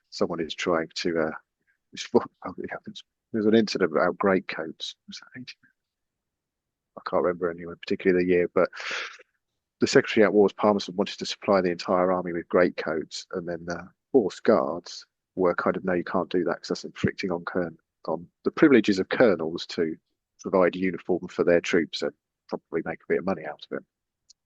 someone is trying to. Which probably happens. There's an incident about greatcoats. Was that 80? I can't remember anyway, particularly the year, but the Secretary at War's Palmerston wanted to supply the entire army with greatcoats, and then the Horse Guards were kind of, no, you can't do that because that's inflicting on the privileges of colonels to provide uniform for their troops and probably make a bit of money out of it.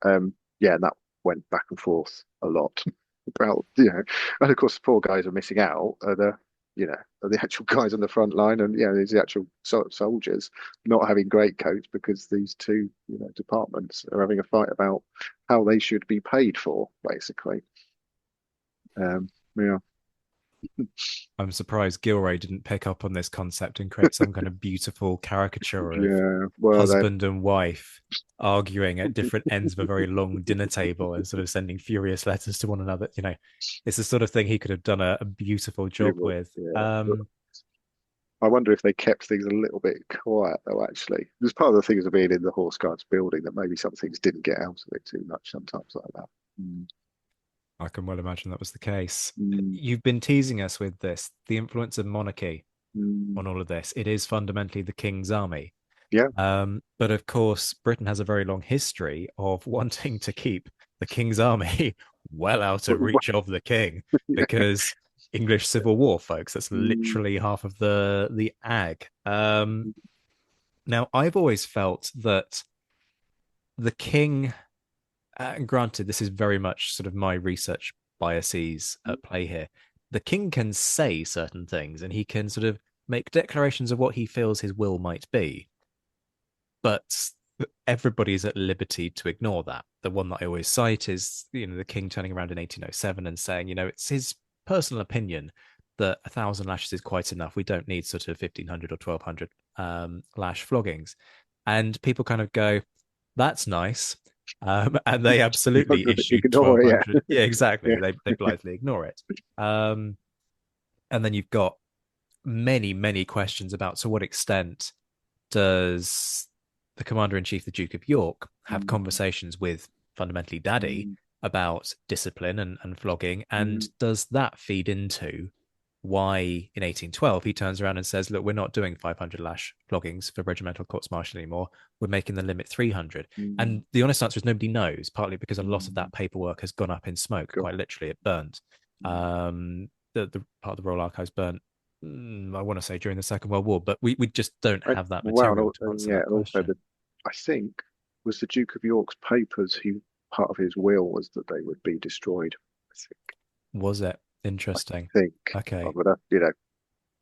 And that went back and forth a lot about, and of course the poor guys are missing out. Are the actual guys on the front line, and there's the actual soldiers not having greatcoats because these two departments are having a fight about how they should be paid for, basically. Yeah. I'm surprised Gilray didn't pick up on this concept and create some kind of beautiful caricature of husband and wife arguing at different ends of a very long dinner table and sort of sending furious letters to one another. It's the sort of thing he could have done a beautiful job with. Yeah. I wonder if they kept things a little bit quiet, though, actually. There's part of the things of being in the Horse Guards building that maybe some things didn't get out of it too much sometimes, like that. I can well imagine that was the case. Mm. You've been teasing us with this, the influence of monarchy Mm. on all of this. It is fundamentally the king's army. Yeah. But of course, Britain has a very long history of wanting to keep the king's army well out of reach of the king, because English Civil War, folks, that's literally half of the ag. Now, I've always felt that the king, and granted, this is very much sort of my research biases at play here. The king can say certain things and he can sort of make declarations of what he feels his will might be, but everybody's at liberty to ignore that. The one that I always cite is, the king turning around in 1807 and saying, it's his personal opinion that 1,000 lashes is quite enough. We don't need sort of 1,500 or 1,200 lash floggings. And people kind of go, that's nice. And they absolutely issued 1,200. Yeah, exactly. Yeah. They blithely ignore it. And then you've got many, many questions about to what extent does the Commander-in-Chief, the Duke of York, have conversations with fundamentally Daddy about discipline and flogging, and does that feed into why in 1812 he turns around and says, look, we're not doing 500 lash floggings for regimental courts martial anymore, we're making the limit 300? And the honest answer is nobody knows, partly because a lot of that paperwork has gone up in smoke. Quite literally, it burnt. The part of the Royal Archives burnt, I want to say during the Second World War, but we just don't have that material to answer that question. I think was the Duke of York's papers, part of his will was that they would be destroyed, I think. Was it? Interesting. I think. Okay. But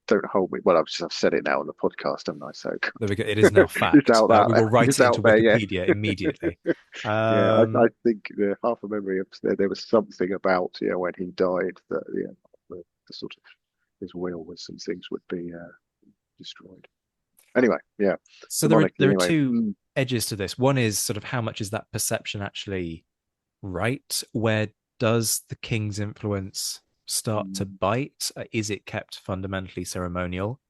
don't hold me. Well, I've said it now on the podcast, haven't I? So there we go. It is now fact. We will write it into Wikipedia immediately. I think half a memory of there was something about when he died that the sort of his will was some things would be destroyed. Anyway, yeah. So there are two edges to this. One is sort of how much is that perception actually right? Where does the king's influence start to Mm, bite? Is it kept fundamentally ceremonial?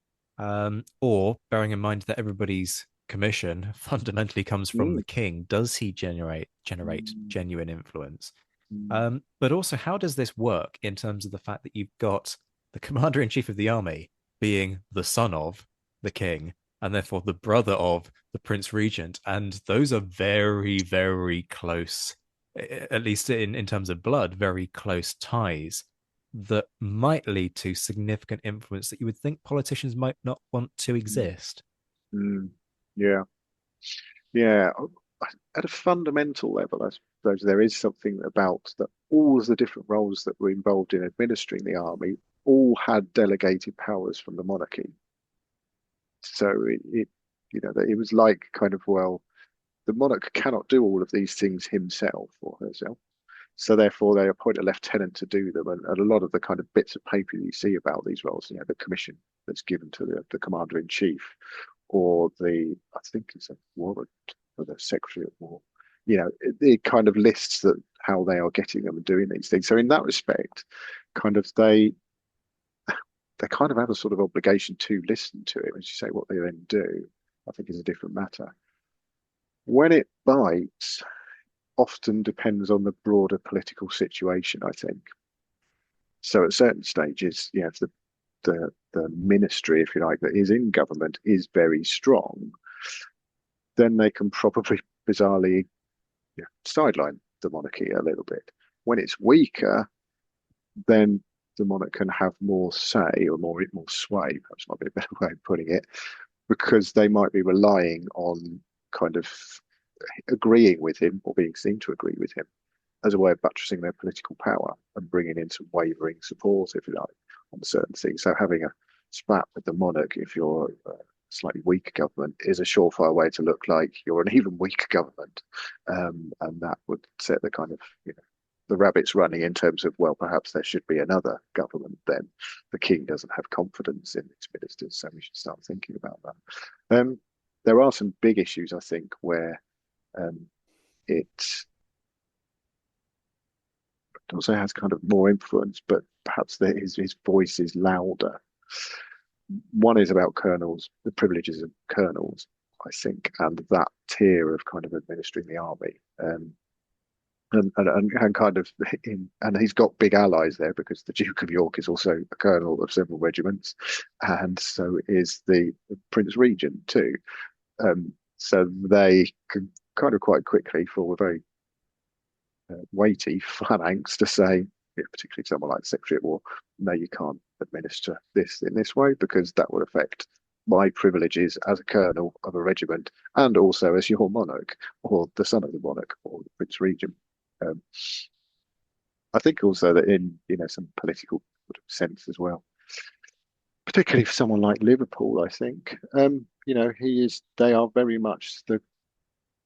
Or bearing in mind that everybody's commission fundamentally comes from the mm, king, does he generate mm, genuine influence? mm, But also, how does this work in terms of the fact that you've got the commander in chief of the army being the son of the king, and therefore the brother of the prince regent, and those are very, very close, at least in terms of blood, very close ties that might lead to significant influence that you would think politicians might not want to mm, exist. mm. Yeah, yeah. At a fundamental level, I suppose there is something about that all of the different roles that were involved in administering the army all had delegated powers from the monarchy. So that it was like kind of, well, the monarch cannot do all of these things himself or herself. So therefore, they appoint a lieutenant to do them, and a lot of the kind of bits of paper you see about these roles, the commission that's given to the commander in chief, or I think it's a warrant for the secretary of war. It kind of lists that how they are getting them and doing these things. So in that respect, kind of they kind of have a sort of obligation to listen to it. As you say, what they then do, I think, is a different matter. When it bites, often depends on the broader political situation, I think. So at certain stages, if the ministry, if you like, that is in government is very strong, then they can probably bizarrely sideline the monarchy a little bit. When it's weaker, then the monarch can have more say or more sway, perhaps might be a better way of putting it, because they might be relying on kind of agreeing with him or being seen to agree with him as a way of buttressing their political power and bringing in some wavering support, if you like, on certain things. So having a spat with the monarch, if you're a slightly weaker government, is a surefire way to look like you're an even weaker government, and that would set the kind of the rabbits running in terms of, well, perhaps there should be another government. Then the king doesn't have confidence in its ministers, so we should start thinking about that. There are some big issues, I think, where um, it also has kind of more influence, but perhaps his voice is louder. One is about colonels, the privileges of colonels, I think, and that tier of kind of administering the army. And kind of and he's got big allies there because the Duke of York is also a colonel of several regiments, and so is the Prince Regent too. So they can kind of quite quickly fall a very weighty phalanx to say, particularly someone like the Secretary of War, no, you can't administer this in this way because that would affect my privileges as a colonel of a regiment and also as your monarch or the son of the monarch or the Prince Regent. Um, I think also that in some political sort of sense as well, particularly for someone like Liverpool, I think they are very much the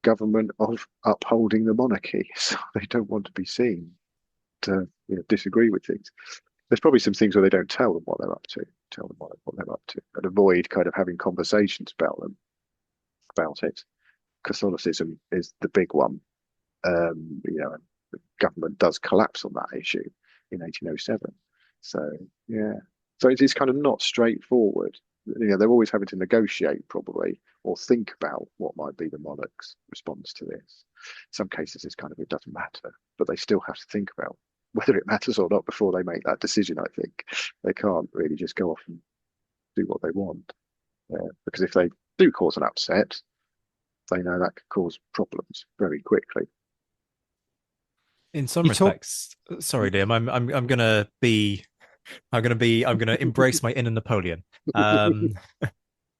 government of upholding the monarchy, so they don't want to be seen to disagree with things. There's probably some things where they don't tell them what they're up to, tell them what they're up to, and avoid kind of having conversations about it. Catholicism is the big one. And the government does collapse on that issue in 1807. So yeah, so it is kind of not straightforward. They're always having to negotiate probably or think about what might be the monarch's response to this. In some cases, it's kind of it doesn't matter, but they still have to think about whether it matters or not before they make that decision. I think they can't really just go off and do what they want because if they do cause an upset, they know that could cause problems very quickly. In some You talk. respects, sorry, Liam, I'm gonna embrace my inner Napoleon. Um,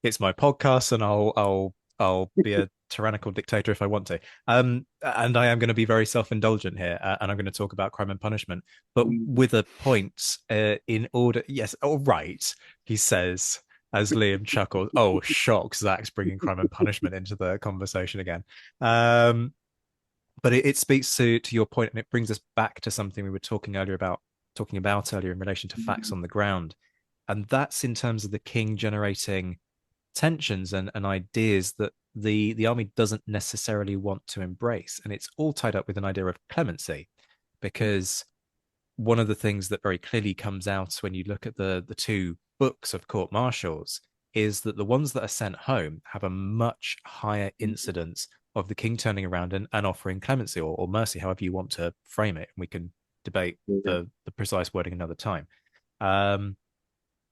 it's my podcast, and I'll be a tyrannical dictator if I want to. And I am going to be very self-indulgent here, and I'm going to talk about crime and punishment, but with a point. In order, yes, all right, he says as Liam chuckles. Oh, shock! Zach's bringing crime and punishment into the conversation again. But it speaks to your point, and it brings us back to something we were talking about earlier in relation to facts on the ground, and that's in terms of the king generating tensions and ideas that the army doesn't necessarily want to embrace, and it's all tied up with an idea of clemency, because one of the things that very clearly comes out when you look at the two books of court martials is that the ones that are sent home have a much higher incidence of the king turning around and offering clemency or mercy, however you want to frame it. We can debate Yeah. the precise wording another time. Um,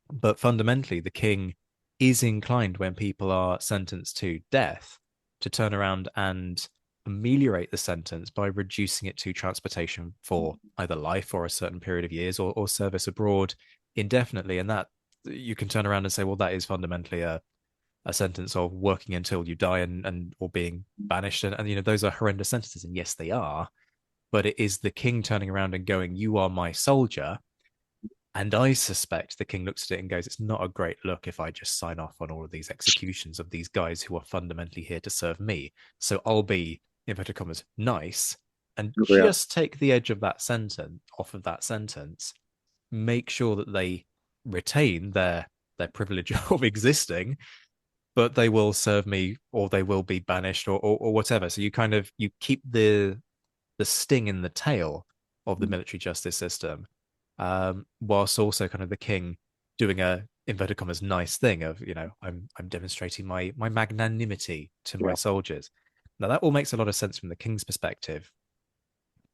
but fundamentally, the king is inclined when people are sentenced to death to turn around and ameliorate the sentence by reducing it to transportation for either life or a certain period of years or service abroad indefinitely. And that you can turn around and say, well, that is fundamentally a sentence of working until you die and or being banished. And those are horrendous sentences. And yes, they are. But it is the king turning around and going, you are my soldier. And I suspect the king looks at it and goes, it's not a great look if I just sign off on all of these executions of these guys who are fundamentally here to serve me. So I'll be, inverted commas, nice and Yeah. just take the edge of that sentence off of that sentence, make sure that they retain their privilege of existing, but they will serve me or they will be banished or whatever. So you keep the sting in the tail of the military justice system, whilst also kind of the king doing a inverted commas nice thing of I'm demonstrating my magnanimity to my Yeah. soldiers. Now that all makes a lot of sense from the king's perspective.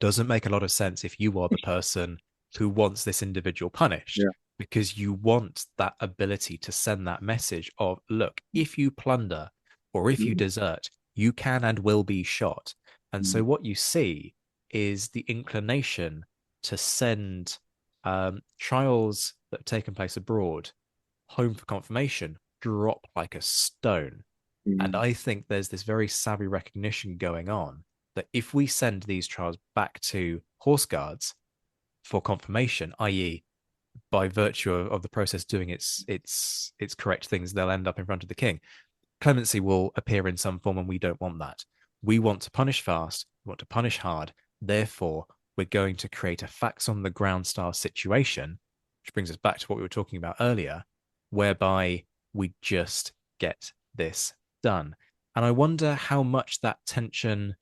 Doesn't make a lot of sense if you are the person who wants this individual punished, Yeah. because you want that ability to send that message of, look, if you plunder or if you Mm. desert, you can and will be shot. And Mm. so what you see is the inclination to send trials that have taken place abroad home for confirmation drop like a stone. And Mm. I think there's this very savvy recognition going on that if we send these trials back to horse guards for confirmation, i.e., by virtue of the process doing its correct things, they'll end up in front of the king. Clemency will appear in some form, and we don't want that. We want to punish fast, we want to punish hard. Therefore, we're going to create a facts on the ground style situation, which brings us back to what we were talking about earlier, whereby we just get this done. And I wonder how much that tension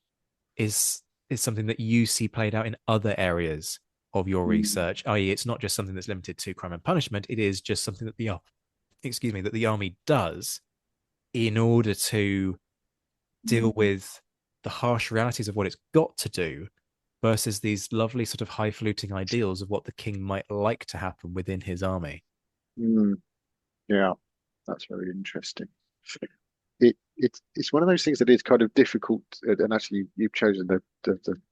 is is something that you see played out in other areas of your Mm. research, i.e., it's not just something that's limited to crime and punishment, it is just something that the army does in order to deal with the harsh realities of what it's got to do versus these lovely sort of highfalutin ideals of what the king might like to happen within his army. Mm. Yeah, that's very interesting. It's one of those things that is kind of difficult, and actually you've chosen the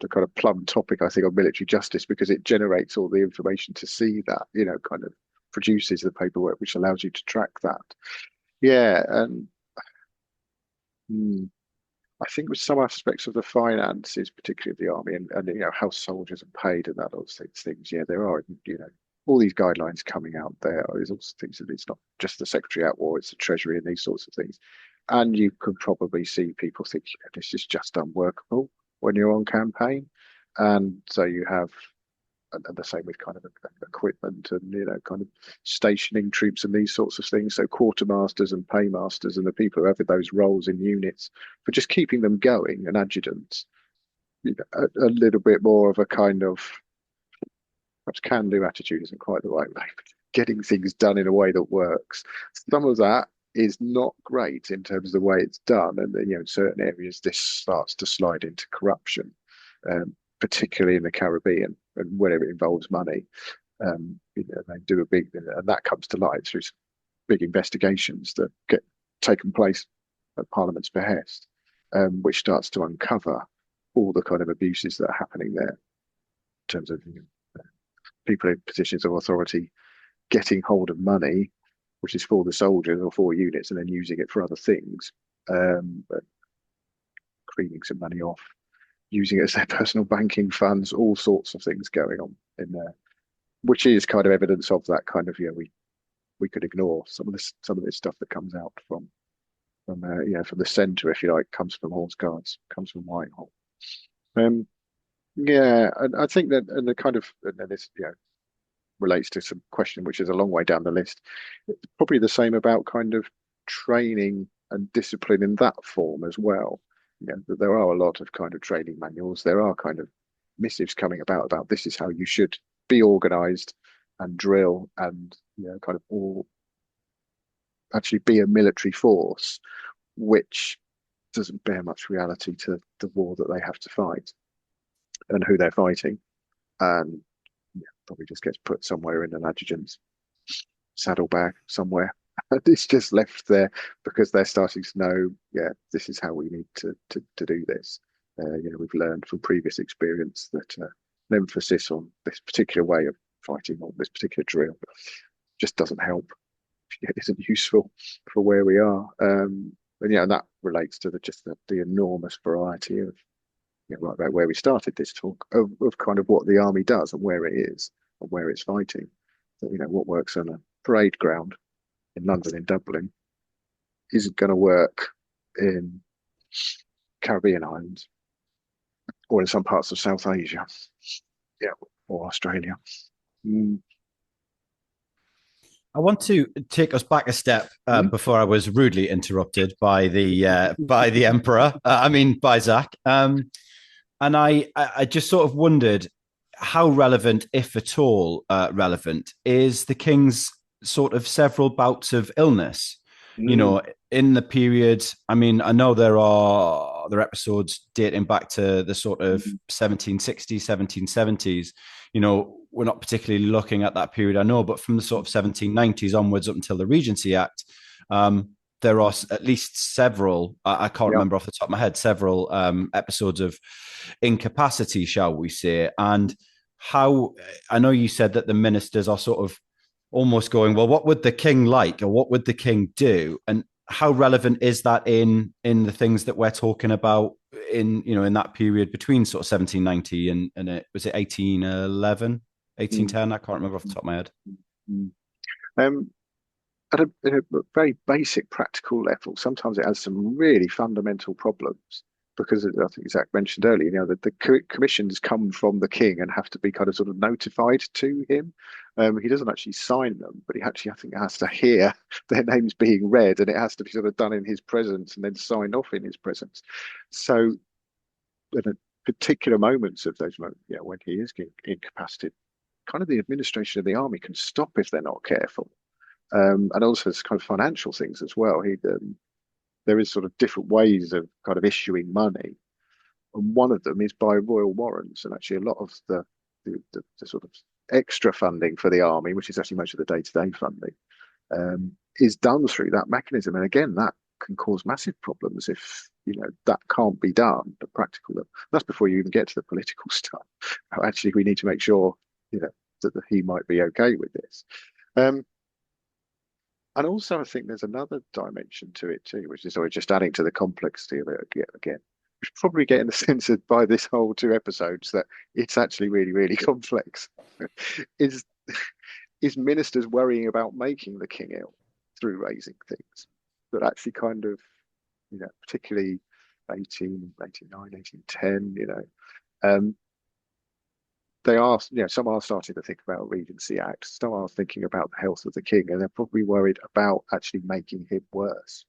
kind of plum topic, I think, of military justice because it generates all the information to see that, kind of produces the paperwork which allows you to track that. Yeah, and mm, I think with some aspects of the finances, particularly of the army, and how soldiers are paid and that all those things, yeah, there are all these guidelines coming out there. There's also things that it's not just the Secretary at War, it's the Treasury and these sorts of things. And you could probably see people think this is just unworkable when you're on campaign. And so you have, and the same with kind of equipment and, kind of stationing troops and these sorts of things. So quartermasters and paymasters and the people who have those roles in units for just keeping them going and adjutants, a little bit more of a kind of perhaps can-do attitude isn't quite the right way, but getting things done in a way that works. Some of that is not great in terms of the way it's done, and in certain areas this starts to slide into corruption, particularly in the Caribbean and whenever it involves money. They do a big, and that comes to light through some big investigations that get taken place at Parliament's behest, which starts to uncover all the kind of abuses that are happening there in terms of people in positions of authority getting hold of money, which is for the soldiers or for units, and then using it for other things, but cleaning some money off, using it as their personal banking funds, all sorts of things going on in there, which is kind of evidence of that kind of we could ignore some of this stuff that comes out from the centre, if you like, comes from Horse Guards, comes from Whitehall. Um, yeah, and I think that, and the kind of, and then this, relates to some question which is a long way down the list. It's probably the same about kind of training and discipline in that form as well. That there are a lot of kind of training manuals. There are kind of missives coming about this is how you should be organized and drill and kind of all actually be a military force, which doesn't bear much reality to the war that they have to fight and who they're fighting, and probably just gets put somewhere in an adjutant's saddlebag somewhere. It's just left there because they're starting to know, this is how we need to do this. We've learned from previous experience that an emphasis on this particular way of fighting, on this particular drill, just doesn't help. It isn't useful for where we are. And that relates to the enormous variety of, right about where we started this talk, of kind of what the army does and where it is and where it's fighting. So, what works on a parade ground in London, in Dublin, isn't going to work in Caribbean islands or in some parts of South Asia, or Australia. Mm. I want to take us back a step before I was rudely interrupted by the emperor. By Zach. And I just sort of wondered how relevant, if at all, relevant is the king's sort of several bouts of illness. In the period. I know there are episodes dating back to the sort of 1760s, 1770s. We're not particularly looking at that period, I know, but from the sort of 1790s onwards up until the Regency Act, there are at least several, I can't remember off the top of my head, several episodes of incapacity, shall we say. And how, I know you said that the ministers are sort of almost going, well, what would the king like, or what would the king do? And how relevant is that in the things that we're talking about in that period between sort of 1790 and was it 1811, 1810? I can't remember off the top of my head. At a very basic practical level, sometimes it has some really fundamental problems because I think Zach mentioned earlier, that the commissions come from the king and have to be kind of sort of notified to him. He doesn't actually sign them, but he actually, I think, has to hear their names being read, and it has to be sort of done in his presence and then signed off in his presence. So, at particular moments of those moments, when he is incapacitated, kind of the administration of the army can stop if they're not careful. And also it's kind of financial things as well. There is sort of different ways of kind of issuing money, and one of them is by royal warrants. And actually, a lot of the sort of extra funding for the army, which is actually most of the day-to-day funding, is done through that mechanism. And again, that can cause massive problems if that can't be done at practical level. That's before you even get to the political stuff. Actually, we need to make sure that he might be okay with this. And also, I think there's another dimension to it too, which is just adding to the complexity of it again. We should probably get in the sense of by this whole 2 episodes that it's actually really, really complex. is ministers worrying about making the king ill through raising things that actually kind of, particularly 1889, 1810, they are, some are starting to think about Regency Act, some are thinking about the health of the king, and they're probably worried about actually making him worse.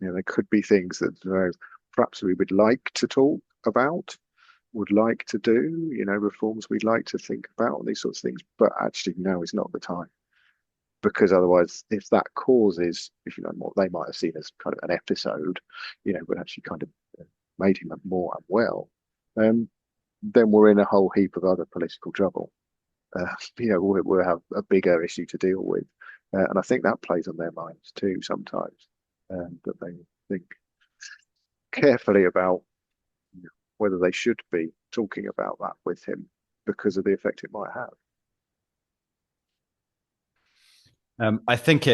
There could be things that perhaps we would like to talk about, would like to do, reforms we'd like to think about, these sorts of things, but actually now is not the time. Because otherwise, if that causes, what they might have seen as kind of an episode, would actually kind of made him more unwell, then we're in a whole heap of other political trouble. We'll have a bigger issue to deal with. And I think that plays on their minds too sometimes, that they think carefully about whether they should be talking about that with him because of the effect it might have. I think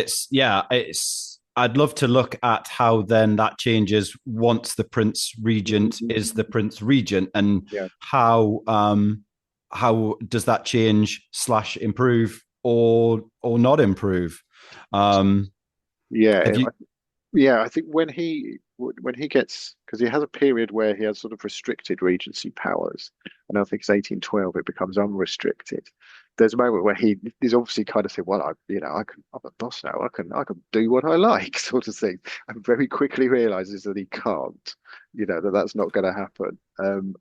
I'd love to look at how then that changes once the Prince Regent is the Prince Regent, and how does that change / improve or not improve? I think when he gets, because he has a period where he has sort of restricted regency powers, and I think it's 1812 it becomes unrestricted. There's a moment where he is obviously kind of saying, well, I'm a boss now, I can do what I like, sort of thing, and very quickly realizes that he can't, that's not going to happen. And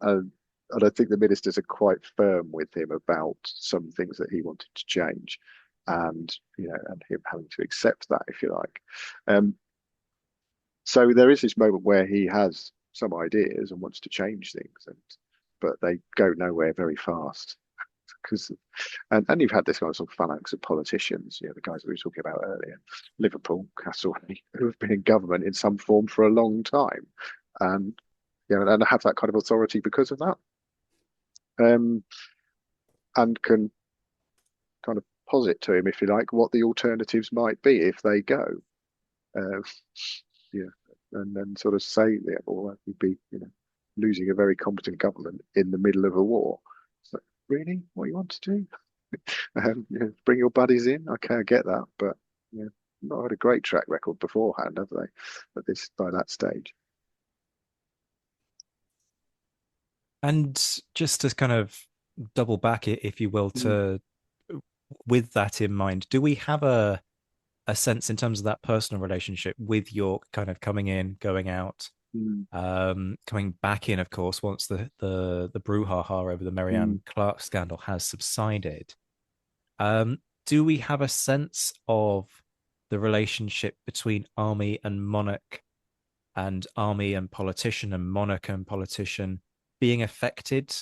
and I think the ministers are quite firm with him about some things that he wanted to change, and and him having to accept that, if you like. Um, so there is this moment where he has some ideas and wants to change things, but they go nowhere very fast because and you've had this kind of sort of phalanx of politicians, the guys that we were talking about earlier, Liverpool, Castlereagh, who have been in government in some form for a long time, and and have that kind of authority because of that, um, and can kind of posit to him, if you like, what the alternatives might be if they go. Uh, yeah, and then sort of say, yeah, well, that would be, losing a very competent government in the middle of a war. It's like, really, what you want to do? Bring your buddies in. Okay, I get that, but yeah, not had a great track record beforehand, have they? At this by that stage. And just to kind of double back it, if you will, Mm, to with that in mind, do we have a sense in terms of that personal relationship with York kind of coming in, going out, mm, coming back in, of course, once the brouhaha over the mm, Marianne Clark scandal has subsided? Um, do we have a sense of the relationship between army and monarch, and army and politician, and monarch and politician being affected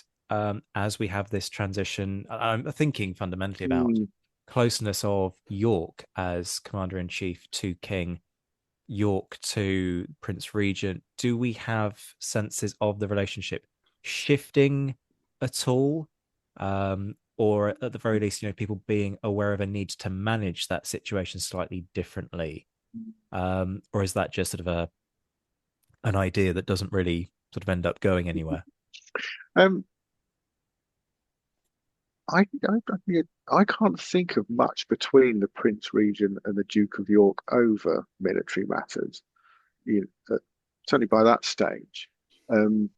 as we have this transition? I'm thinking fundamentally about mm, closeness of York as commander in chief to King, York to Prince Regent. Do we have senses of the relationship shifting at all? Or at the very least, people being aware of a need to manage that situation slightly differently? Or is that just sort of an idea that doesn't really sort of end up going anywhere? Um, I can't think of much between the Prince Regent and the Duke of York over military matters. Certainly by that stage. Um,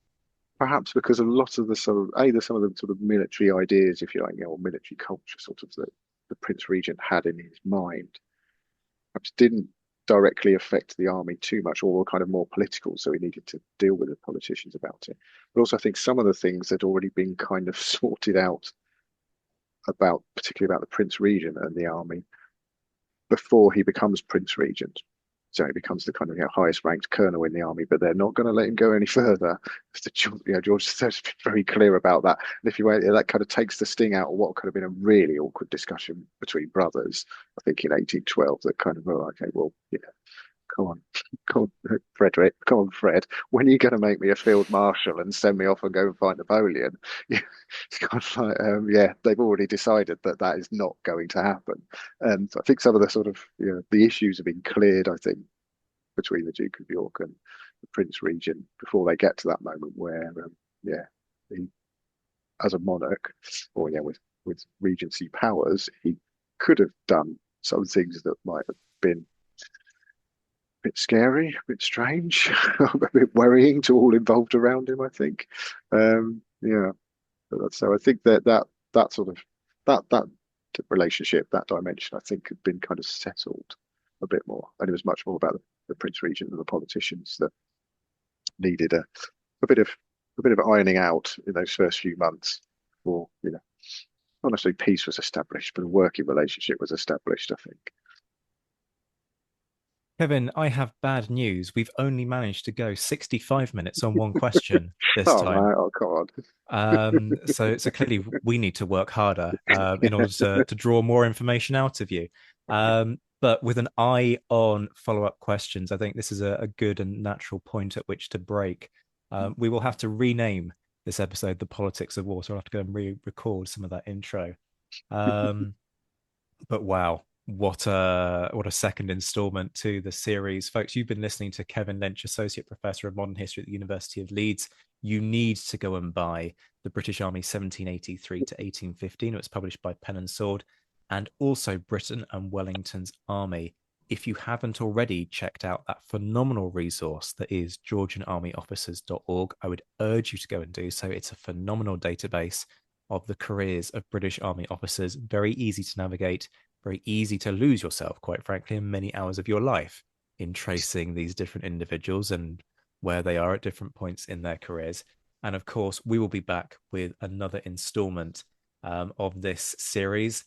Perhaps because a lot of the sort of either some of the sort of military ideas, if you like, or military culture, sort of that the Prince Regent had in his mind, perhaps didn't directly affect the army too much, or were kind of more political, so he needed to deal with the politicians about it. But also, I think some of the things had already been kind of sorted out about, particularly about the Prince Regent and the army, before he becomes Prince Regent. So he becomes the kind of highest ranked colonel in the army, but they're not going to let him go any further. George III's been very clear about that. And if you wait, that kind of takes the sting out of what could have been a really awkward discussion between brothers. I think in 1812, that kind of, oh, okay, well, come on, come on, Frederick, come on, Fred. When are you going to make me a field marshal and send me off and go and fight Napoleon? It's kind of like, yeah, they've already decided that that is not going to happen. And so I think some of the sort of, the issues have been cleared, I think, between the Duke of York and the Prince Regent before they get to that moment where, yeah, he, as a monarch, or yeah, with regency powers, he could have done some things that might have been bit scary, a bit strange, a bit worrying to all involved around him, I think. Yeah, so I think that sort of that relationship, that dimension, I think had been kind of settled a bit more, and it was much more about the Prince Regent and the politicians that needed a bit of ironing out in those first few months, or not necessarily peace was established, but a working relationship was established, I think. Kevin, I have bad news. We've only managed to go 65 minutes on one question this Oh time. man, oh come on. So clearly we need to work harder in order to draw more information out of you. But with an eye on follow-up questions, I think this is a good and natural point at which to break. We will have to rename this episode "The Politics of War," so I'll have to go and re-record some of that intro. Um, but wow, what a second installment to the series, folks. You've been listening to Kevin Linch, Associate Professor of Modern History at the University of Leeds. You need to go and buy The British Army 1783 to 1815. It was published by Pen and Sword, and also Britain and Wellington's Army. If you haven't already checked out that phenomenal resource that is georgianarmyofficers.org, I would urge you to go and do so. It's a phenomenal database of the careers of British Army officers. Very easy to navigate, very easy to lose yourself, quite frankly, in many hours of your life in tracing these different individuals and where they are at different points in their careers. And of course, we will be back with another installment of this series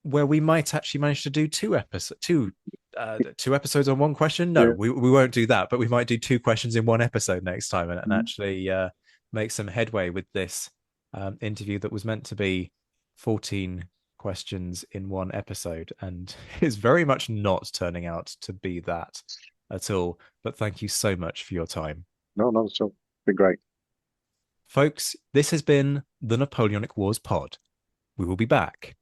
where we might actually manage to do two episodes on one question. No, Yeah. we won't do that, but we might do two questions in one episode next time and actually make some headway with this interview that was meant to be 14 questions in one episode and is very much not turning out to be that at all. But thank you so much for your time. No, not at all. Been great. Folks, this has been the Napoleonic Wars Pod. We will be back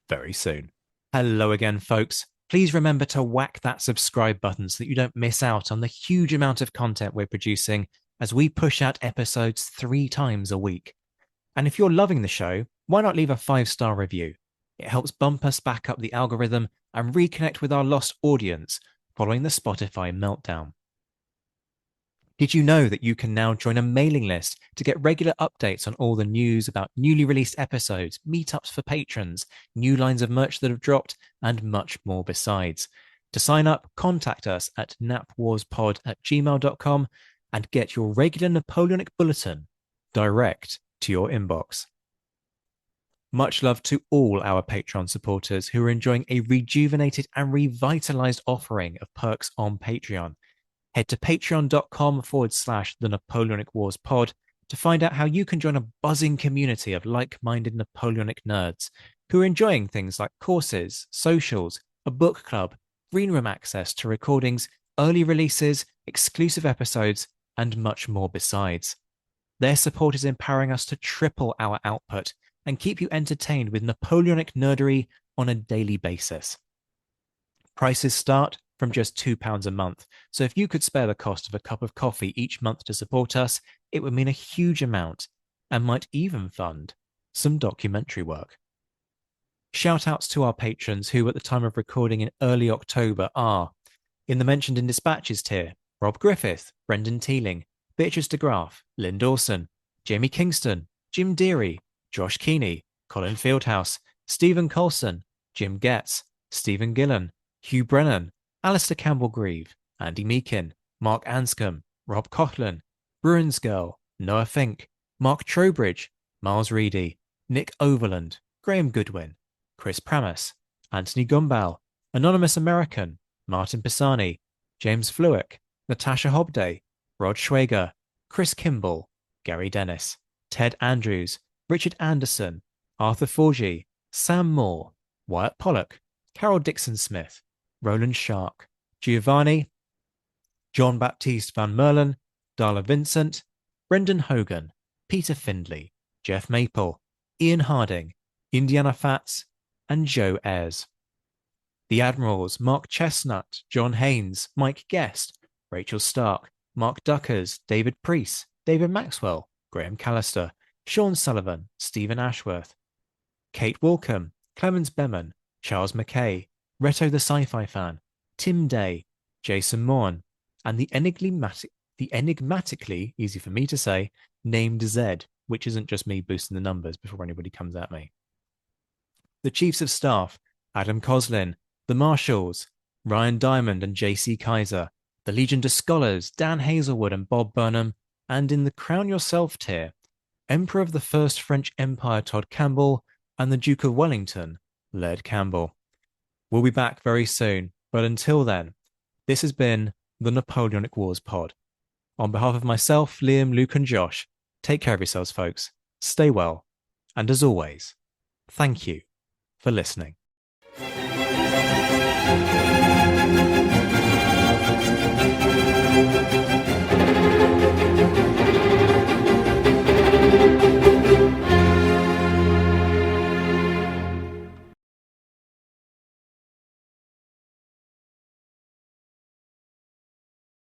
very soon. Hello again, folks. Please remember to whack that subscribe button so that you don't miss out on the huge amount of content we're producing as we push out episodes 3 times a week. And if you're loving the show, why not leave a 5-star review? It helps bump us back up the algorithm and reconnect with our lost audience following the Spotify meltdown. Did you know that you can now join a mailing list to get regular updates on all the news about newly released episodes, meetups for patrons, new lines of merch that have dropped, and much more besides? To sign up, contact us at napwarspod@gmail.com and get your regular Napoleonic bulletin direct to your inbox. Much love to all our Patreon supporters who are enjoying a rejuvenated and revitalized offering of perks on Patreon. Head to patreon.com/the Napoleonic Wars Pod to find out how you can join a buzzing community of like-minded Napoleonic nerds who are enjoying things like courses, socials, a book club, green room access to recordings, early releases, exclusive episodes, and much more besides. Their support is empowering us to triple our output and keep you entertained with Napoleonic nerdery on a daily basis. Prices start from just £2 a month, so if you could spare the cost of a cup of coffee each month to support us, it would mean a huge amount and might even fund some documentary work. Shout outs to our patrons who at the time of recording in early October are, in the mentioned in dispatches tier, Rob Griffith, Brendan Teeling, Beatrice de Graaf, Lynn Dawson, Jamie Kingston, Jim Deary, Josh Keeney, Colin Fieldhouse, Stephen Colson, Jim Getz, Stephen Gillen, Hugh Brennan, Alistair Campbell-Grieve, Andy Meakin, Mark Anscombe, Rob Coughlin, Bruins Girl, Noah Fink, Mark Trowbridge, Miles Reedy, Nick Overland, Graham Goodwin, Chris Pramas, Anthony Gumbel, Anonymous American, Martin Pisani, James Fluick, Natasha Hobday, Rod Schwager, Chris Kimball, Gary Dennis, Ted Andrews, Richard Anderson, Arthur Forgy, Sam Moore, Wyatt Pollock, Carol Dixon-Smith, Roland Shark, Giovanni, John Baptiste Van Merlen, Darla Vincent, Brendan Hogan, Peter Findley, Jeff Maple, Ian Harding, Indiana Fats, and Joe Ayres. The Admirals, Mark Chestnut, John Haynes, Mike Guest, Rachel Stark, Mark Duckers, David Priest, David Maxwell, Graham Callister, Sean Sullivan, Stephen Ashworth, Kate Walcombe, Clemens Beman, Charles McKay, Reto the Sci-Fi Fan, Tim Day, Jason Morn, and the enigmatically, easy for me to say, named Zed, which isn't just me boosting the numbers before anybody comes at me. The Chiefs of Staff, Adam Coslin, the Marshals, Ryan Diamond and JC Kaiser, the Legion de Scholars, Dan Hazelwood and Bob Burnham, and in the Crown Yourself tier, Emperor of the First French Empire Todd Campbell and the Duke of Wellington, Laird Campbell. We'll be back very soon, but until then, this has been the Napoleonic Wars Pod. On behalf of myself, Liam, Luke, and Josh, take care of yourselves, folks. Stay well, and as always, thank you for listening.